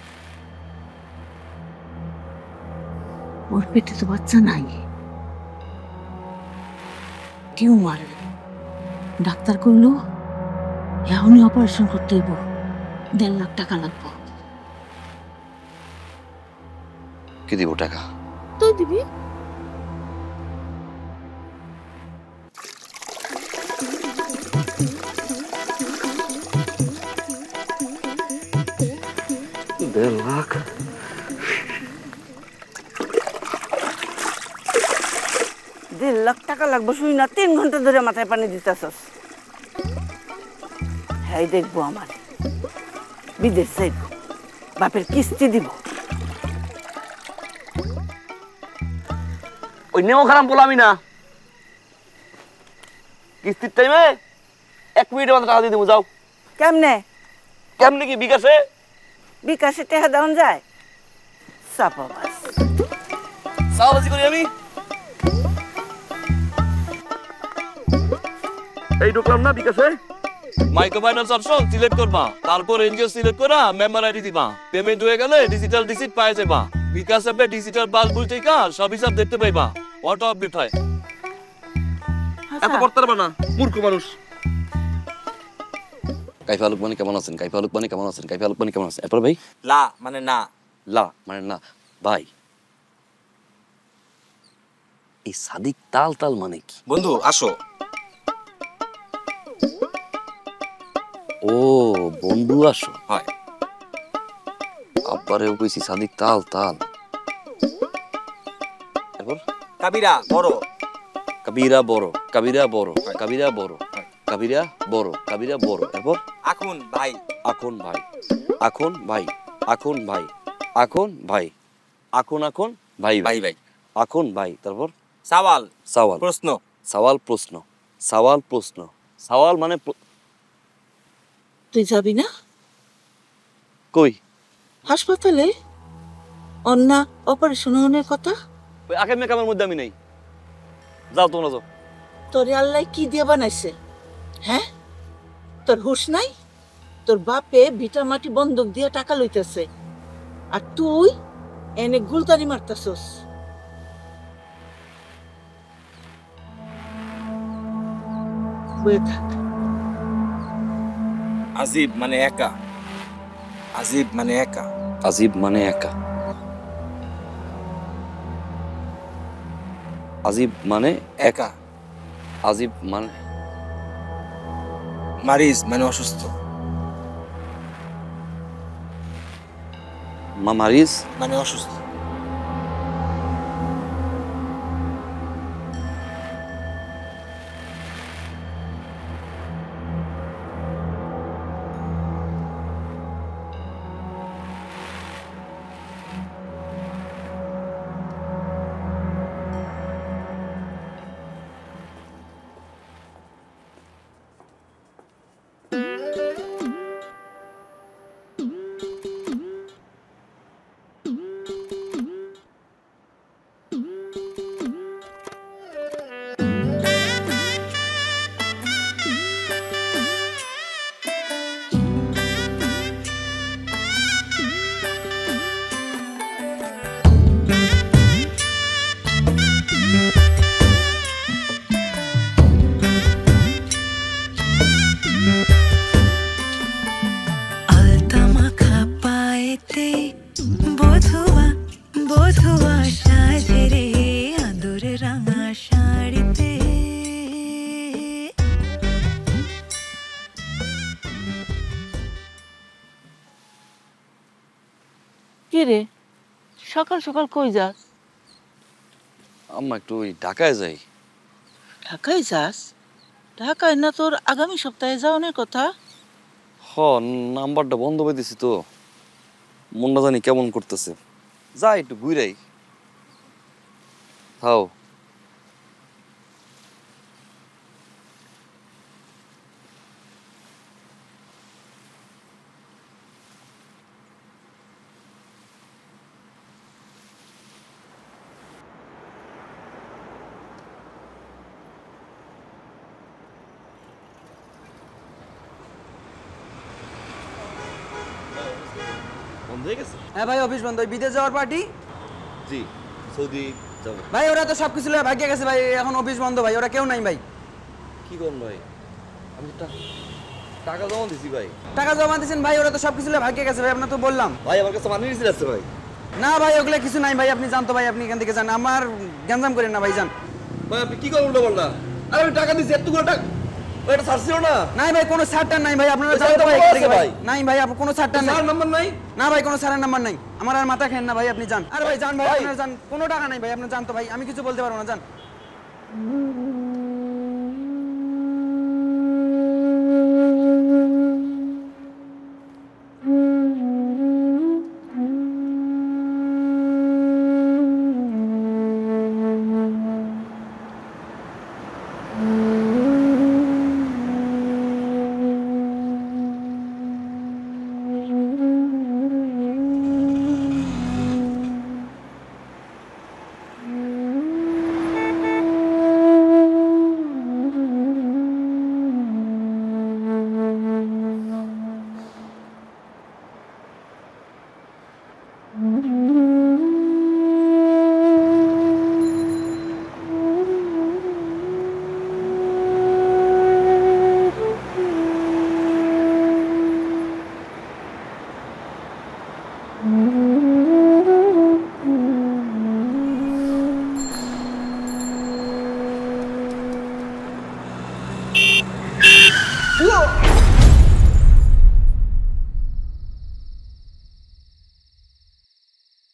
ওর পেটে তো বাচ্চা নাই, টিউমার। ডাক্তার কইলো এখনই অপারেশন করতে হইব, 1.5 লাখ টাকা লাগবে। কি দিব টাকা? তুই দিবি? দেড় লাখ? 1.5 লাখ টাকা লাগবে শুই না, 3 ঘন্টা ধরে মাথায় পানি দিতেছস। হ্যাঁ দেখবো আমার বিদেশ যাইব, বাপের কিস্তি দিব। ওই নেও খারাপ বলামি না, কিস্তির টাইমে 1 মিনিটের মধ্যে টাকা দিয়ে দেবো। যাও। কেমনে? কেমনে কি? বিকাশে। বিকাশে টাকা দেওয়া যায়? চাপাবাজ। চাপাবাজি করি আমি? এই ঢুকলাম না বিকাশে, মাইক্রোফাইন্যান্স অপশন সিলেক্ট করবা, তারপর এনজিও সিলেক্ট করা, মেম্বার আইডি দিবা, পেমেন্ট হয়ে গেলে ডিজিটাল রিসিপ্ট পাওয়া যাবা। বিকাশ অ্যাপে ডিজিটাল পাসবুক থেকে সব হিসাব দেখতে পাইবা। অটো আপডেট হয়। এত করতে পারবা না, মূর্খ মানুষ। কাইফা লুকমানি কেমন আছেন? কাইফা লুকমানি কেমন আছেন? কাইফা লুকমানি কেমন আছেন? এরপর ভাই লা মানে না, লা মানে না। ভাই এই সাদিক তাল তাল মানে কি? বন্ধু আসো। ও বন্ধু আসো। হয় আব্বারেও কইছি সাদিক তাল তাল। এরপর কাবিরা বড়, কাবিরা বড়, কাবিরা বড়, কাবিরা বড়, কাবিরা বড়, কাবিরা বড়। এরপর আখুন ভাই, আখন ভাই, আখন ভাই, আখন ভাই, আখন ভাই, আখন আখন ভাই ভাই ভাই, আখন ভাই। তারপর সওয়াল, সওয়াল প্রশ্ন, সওয়াল প্রশ্ন, সওয়াল প্রশ্ন। সওয়াল মানে তুই যাবি না কই? হাসপাতালে অন্যা অপারেশন হওয়ার কথা। ওই আগামী কামের মধ্যে আমি নেই, যাও তোমরা যাও। তোরে আল্লাহ কি দিয়ে বানাইছে? হ্যাঁ, তোর হুঁশ নাই? তোর বাপে ভিটা মাটি বন্দুক দিয়ে টাকা লইতেছে আর তুই এনে গুলতানি মারতাছস। আজিব মানে একা, আজিব মানে একা, আজিব মানে একা, আজিব মানে একা, আজিব মানে মারিজ মানে অসুস্থ, মারিজ মানে অসুস্থ। কিরে সকাল সকাল কই যাস? আম্মা একটু ওই ঢাকায় যাই। ঢাকায় যাস? ঢাকায় না তোর আগামী সপ্তাহে যাওয়ার কথা? হ, নাম্বারটা বন্ধ পাইতেছি তো, মনটা জানি কেমন করতেছে। যাই একটু ঘুরাই। হাও বন্ধ হয়ে গেছে? হ্যাঁ ভাই অফিস বন্ধ। বিদেশ যাওয়ার পার্টি? জি, সৌদি যাব ভাই। ওরা তো সবকিছু ভাগ্যে গেছে ভাই, এখন অফিস বন্ধ ভাই, ওরা কেউ নাই ভাই। কি করুন ভাই? আমি টাকা জমা দিছি ভাই। টাকা জমা দিয়েছেন ভাই, ওরা তো সবকিছু ভাগ্যে গেছে ভাই, আপনার তো বললাম ভাই। আমার কাছে মানি নিছিল আছে ভাই। না ভাই ওগুলো কিছু নাই ভাই, আপনি জানতো ভাই, আপনি এখান থেকে যান, আমার গ্যাঞ্জাম করেন না ভাই, যান ভাই। আপনি কি করুন উল্টো পাল্টা? আরে আমি টাকা দিছি, এতগুলো টাকা এটা ছাড় ছিল না? নাই ভাই কোনো ছাড়টার নাই ভাই, আপনারা জানতো ভাই ভাই। নাই ভাই আপনার কোনো ছাড়টার নাই, নাম্বার নাই। না ভাই কোনো ছাড়ের নাম্বার নাই, আমার আর মাথা খেন না ভাই, আপনি যান। আরে ভাই যান ভাই, আপনারা যান, কোনো টাকা নাই ভাই, আপনি জানতো ভাই, আমি কিছু বলতে পারবো না, যান।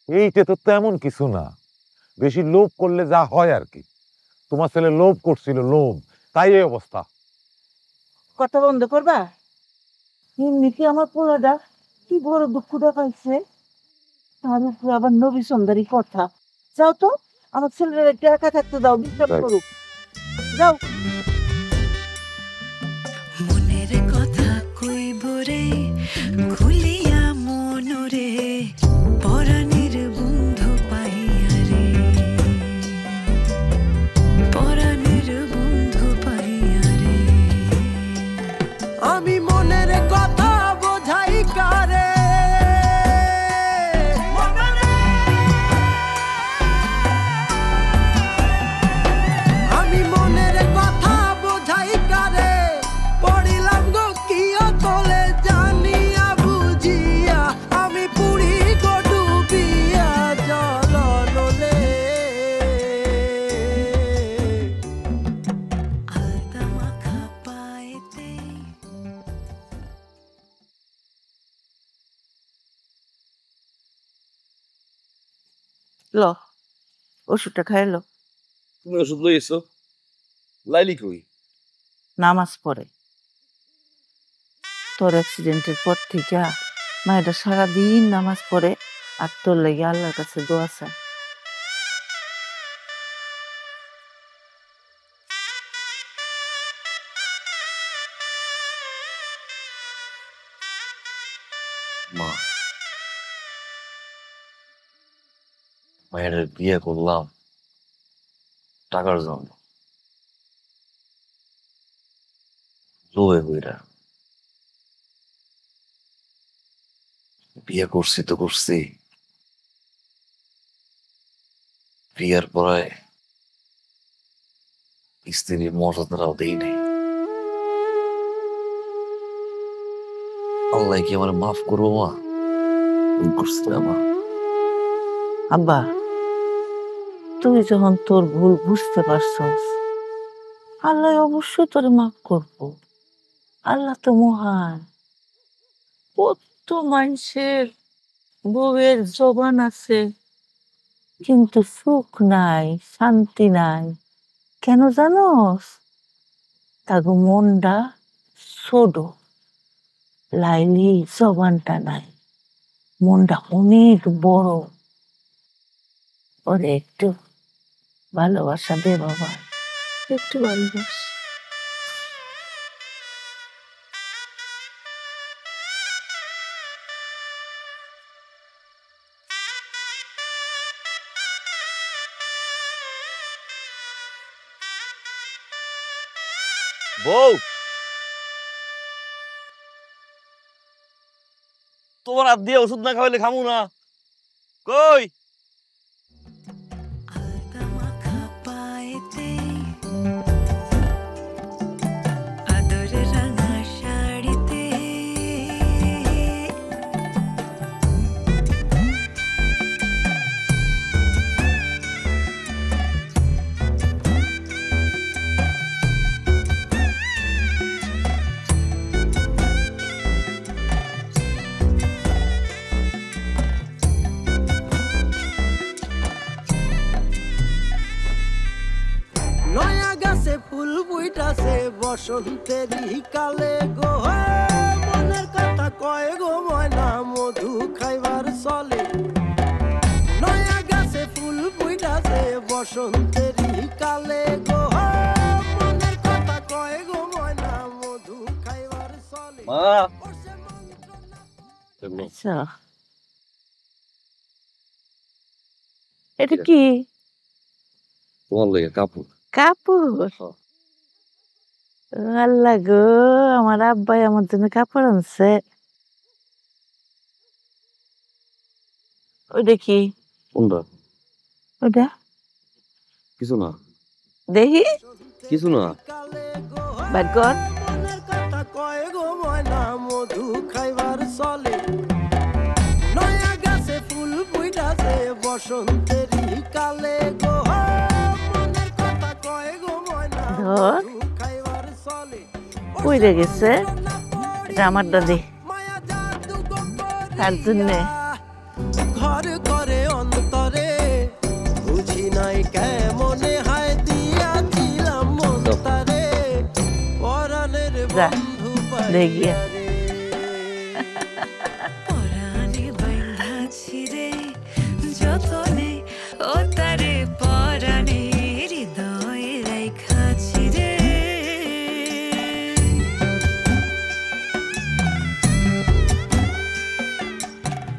এইটা তো তেমন কিছু না, বেশি লোভ করলে যা হয় আর কি। তোমার ছেলে লোভ করছিল, লোভ, তাই এই অবস্থা। কথা বন্ধ করবা? এমনি কি আমার পোলাটা কি বড় দুঃখটা পাইছে, তার উপরে আবার নবী সুন্দরী কথা। যাও তো, আমার ছেলের একটা একা থাকতে দাও, বিশ্রাম করুক। যাও। মনের কথা কইব রে খুলিয়া মনরে, পরাণের বন্ধু পাইয়া রে, পরাণের বন্ধু পাইয়া রে। আমি মনের কথা বোঝাই কারে, আমি মনের কথা বোঝাই কারে, পড়িলাম গো কিয়া তোলে জানিয়া বুঝিয়া, আমি পুরি গো ডুবিয়া জলনলে। আলতা মাখা পায়েতে ল, ওষুধটা খাইলো। তুমি ওষুধ লইছো? লাইলি কই? নামাজ পড়ে। তোর অ্যাক্সিডেন্টের পর থেকে মায়েরা সারাদিন নামাজ পড়ে আর তোর লেগে আল্লাহর কাছে দোয়া চায়। মা, মায়ের বিয়ে করলাম টাকার জন্য, লোভে হইরা। বিয়ে করছি তো করছি, বিয়ের পরে স্ত্রীর মর্যাদাটাও দেই নাই। আল্লাহ কি আমার মাফ করবো মা? ভুল করছি মা। আব্বা, তুই যখন তোর ভুল বুঝতে পারছস, আল্লাহ অবশ্যই তোরে মাফ করবো। আল্লাহ তো মহান। কত মানুষের বউয়ের জবান আছে কিন্তু সুখ নাই, শান্তি নাই। কেন জানোস? তাগো মনটা ছোট। লাইলি জবানটা নাই, মনটা অনেক বড়। ওরে একটু ভালোবাসা দে বাবা, একটু ভালোবাস। বউ, তোমার হাত দিয়ে ওষুধ না খাওয়াইলে খামু না। কই? আলতা মাখা পায়েতে আদর রাঙা শাড়িতে, নয়া গাছে ফুল ফুইটাছে বসন্তেরই কালে গো, মনের কথা কয় গো ময়না মধু খাইবার চলে। নয়া গাছে ফুল ফুইটাছে বসন্তেরই কালে গো, মনের কথা কয় গো ময়না মধু খাইবার চলে। মা, আচ্ছা, এটা কি? তোমার লেগে কাপড়। কাপড়? আল্লাহ গো, আমার আব্বাই আমার জন্য কাপড় আনছে। ওইটা কি? কোনটা? ওইটা কিছু না। দেখি। কিছু না। বাট গড, মনের কথা কয় গো ময়না মধু খাইবার চলে। নয়া গাছে ফুল ফুইটাছে বসন্তেরই কালে গো, মনের কথা কয় গো ময়না ধর মধু খাইবার চলে। কইরে গেছে। এটা আমার দাদি, তার জন্যে ঘর করে নাই কেমনে হায় দিয়াছিলাম মন তারে পরাণের বন্ধু পাইয়া রে পরাণে বাইন্ধাছি রে যতনে ও তারে পরাণে হৃদয়ে রাইখাছি রে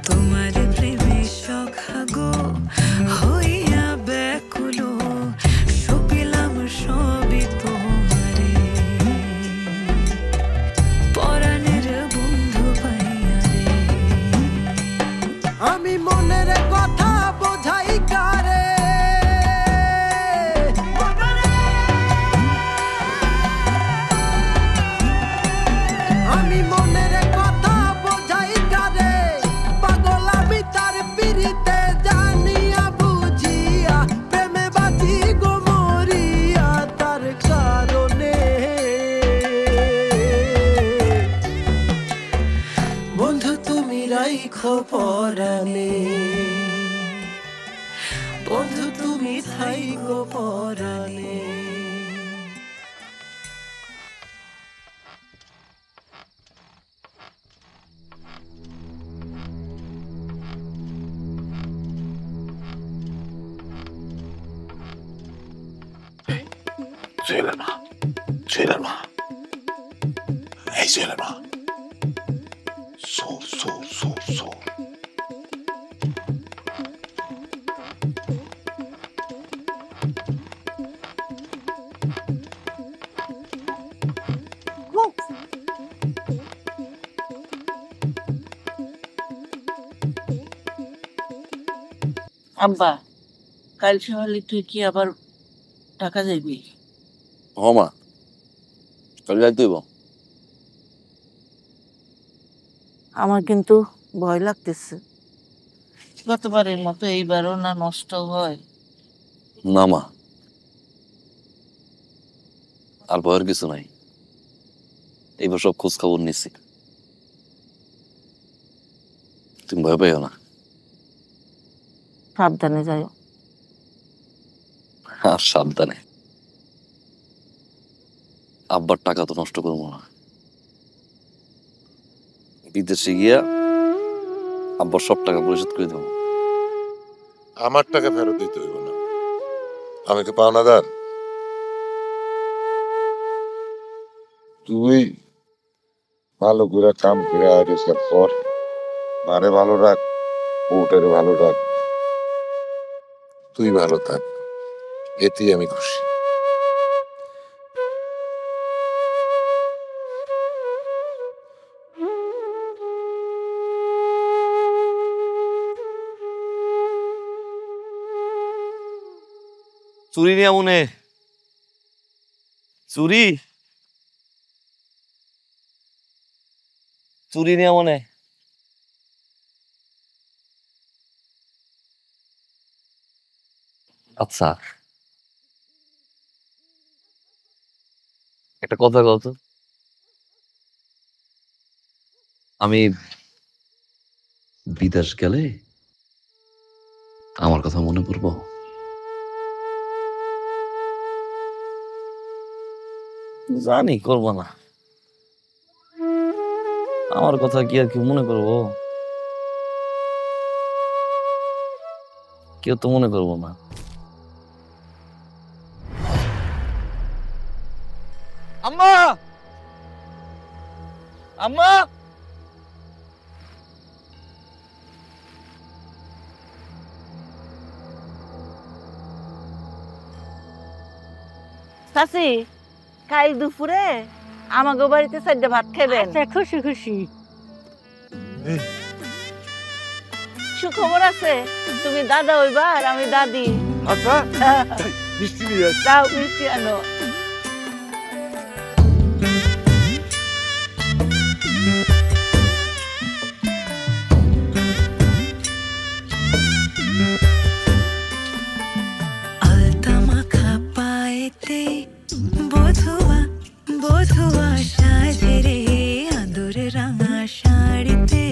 তোমার প্রেমে সখাগো হইয়া ব্যাকুল সপিলাম সবই তোমারে পরাণের বন্ধু পাইয়া রে আমি মনের কথা বোঝাই কারে আমি মনের কথা বোঝাই কারে পাগল আমি তার পিরিতে জানিয়া বুঝিয়া প্রেমে বাজি গো মরিয়া তার কারণে বন্ধু তুমি রাইখো পরাণে বন্ধু তুমি থাইকো পরাণে জুয়েলের মা, জুয়েলের মা, এই জুয়েলের মা, সোর সোর সোর সোর। আব্বা কাল সকালে তুই কি আবার ঢাকা যাবি? হ মা, কাল যাইতে হইব। আমার কিন্তু ভয় লাগতেছে, গতবারের মতো এইবারও না নষ্ট হয়। না মা, আর ভয়ের কিছু নাই। এইবার সব খোঁজ খবর নিছি, তুমি ভয় পাইও না। সাবধানে যাও। আর সাবধানে। আব্বার টাকা তো নষ্ট করবো না। বিদেশে গিয়া আব্বার সব টাকা পরিশোধ করে দেবো। আমার টাকা ফেরত দিতে হইব না, আমি তো পাওনাদার। তুই ভালো করে কাম করে রোজগার কর, মারে ভালো রাখ, বউটারে ভালো রাখ, তুই ভালো থাক, এতেই আমি খুশি। চুরি নিয়ে মনে চুরি চুরি নিয়ে মনে আচ্ছা একটা কথা কত, আমি বিদেশ গেলে আমার কথা মনে পড়বো? জানি করবো না, আমার কথা কি আর কেউ মনে করবো? কেউ তো মনে করবো না। আম্মা, আম্মা, চাচি কাল দুপুরে আমাকে বাড়িতে চারটে ভাত খাবেন। খুশি খুশি। সুখবর আছে, তুমি দাদা হইবা আর আমি দাদি। আচ্ছা মিষ্টি নিয়ে যাও মিষ্টি আনো। আলতা মাখা পায়েতে বধুয়া বধুয়া সাজে রে আদর রাঙা শাড়িতে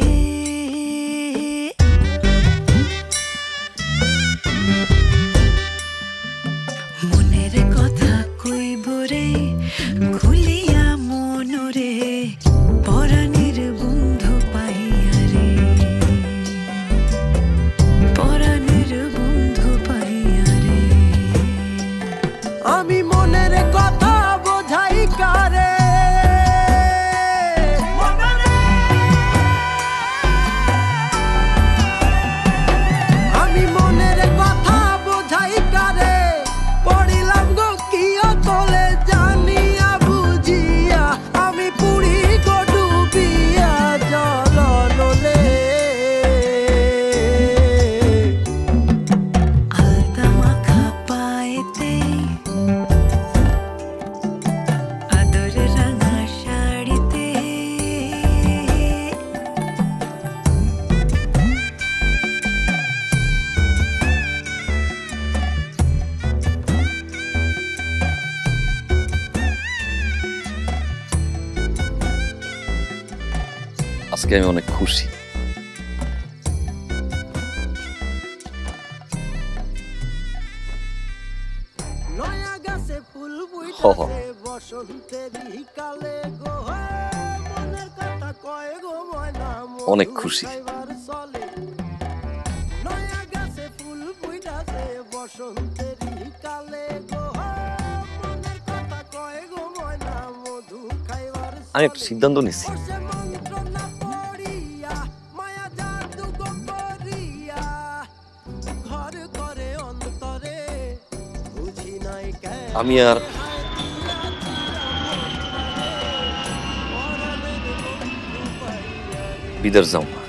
আজকে আমি অনেক খুশি। অনেক খুশি। আমি একটা সিদ্ধান্ত নিচ্ছি, আমি আর বিদেশ যাও না।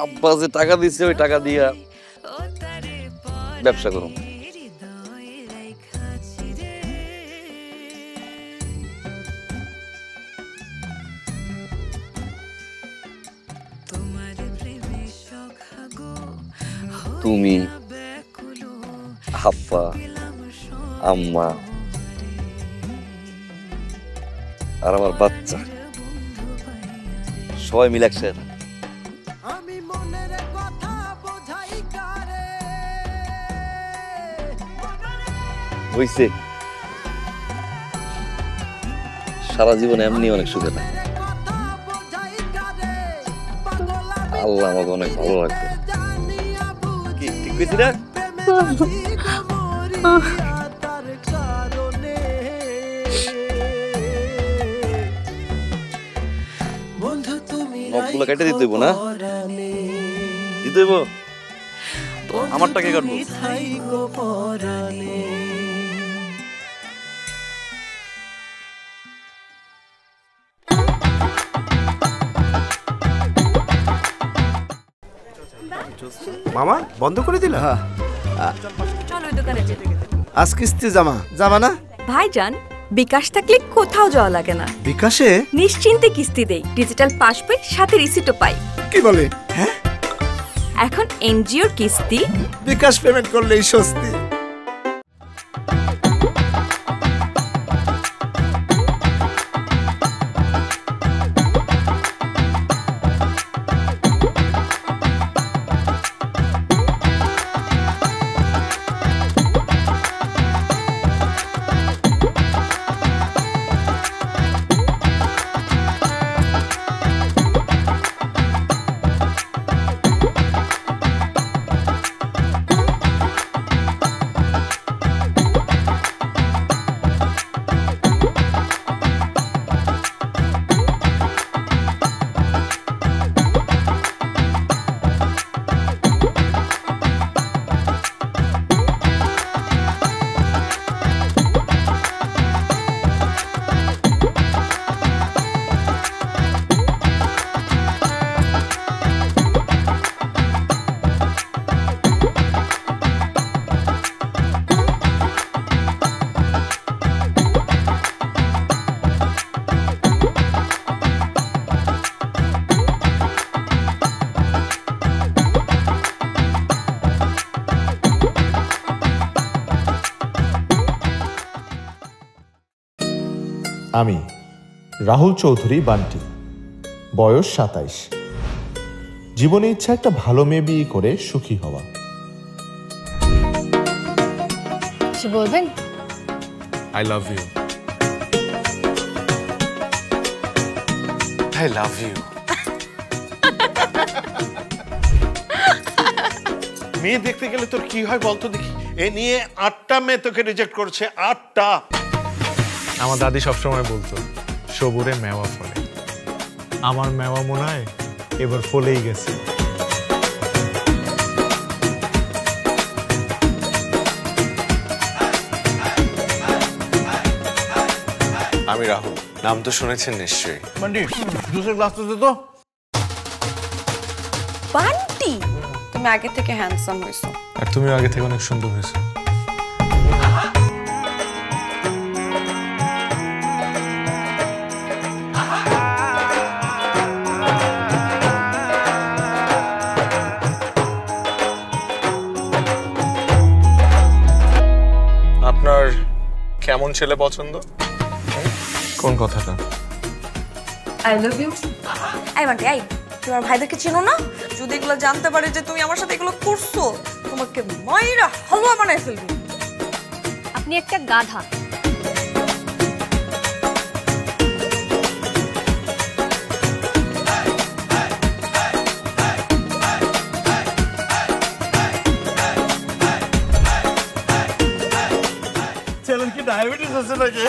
আব্বা যে টাকা দিচ্ছে ওই টাকা দিয়া ব্যবসা করুন। তুমি, আব্বা, আম্মা আর আমার বাচ্চা সবাই মিলে একসাথে হইছে। সারা জীবন এমনি অনেক সুখে থাকে। আল্লাহ আমাকে অনেক ভালো লাগবে। কি ঠিক কইছি না? নখগুলো কেটে দিতে হইব না? দিতে হইব? আমারটা কে কাটবো? মামা বন্ধ করে দিলা? চলো ওই দোকানে যেতে। আজ কিস্তি জামা যাবা না? ভাইজান, বিকাশ থাকলে কোথাও যাওয়া লাগে না। বিকাশে নিশ্চিন্তে কিস্তি দেই, ডিজিটাল পাস বই সাথে রিসিটও পাই। কি বলে? হ্যাঁ, এখন এনজিওর কিস্তি বিকাশ পেমেন্ট করলেই স্বস্তি। আমি রাহুল চৌধুরী বান্টি, বয়স 27। জীবনে ইচ্ছা একটা ভালো মেয়ে বিয়ে করে সুখী হওয়া। বলবেন I love you. I love you. মেয়ে দেখতে গেলে তোর কি হয় বলতো দেখি? এ নিয়ে 8টা মেয়ে তোকে রিজেক্ট করছে, 8টা। আমার দাদি সবসময় বলতো সবুরে মেওয়া ফলে। আমার মেওয়া মনে হয় এবার ফলেই গেছে। আমি রাহুল, নাম তো শুনেছেন নিশ্চয়ই। বান্টি, জুসের গ্লাসটা দে তো। বান্টি, তুমি আগে থেকে হ্যান্ডসাম হইছো। আর তুমিও আগে থেকে অনেক সুন্দর হয়েছো। আপনার কেমন ছেলে পছন্দ? কোন কথাটা? I love you. এই বান্টি, এই তোমার ভাইদেরকে চেনো না? যদি এগুলো জানতে পারে যে তুমি আমার সাথে এগুলো করছো, তোমাকে মাইরা হালুয়া বানায় ফেলবি। আপনি একটা গাধা। ছেলের কি ডায়াবেটিস আছে নাকি?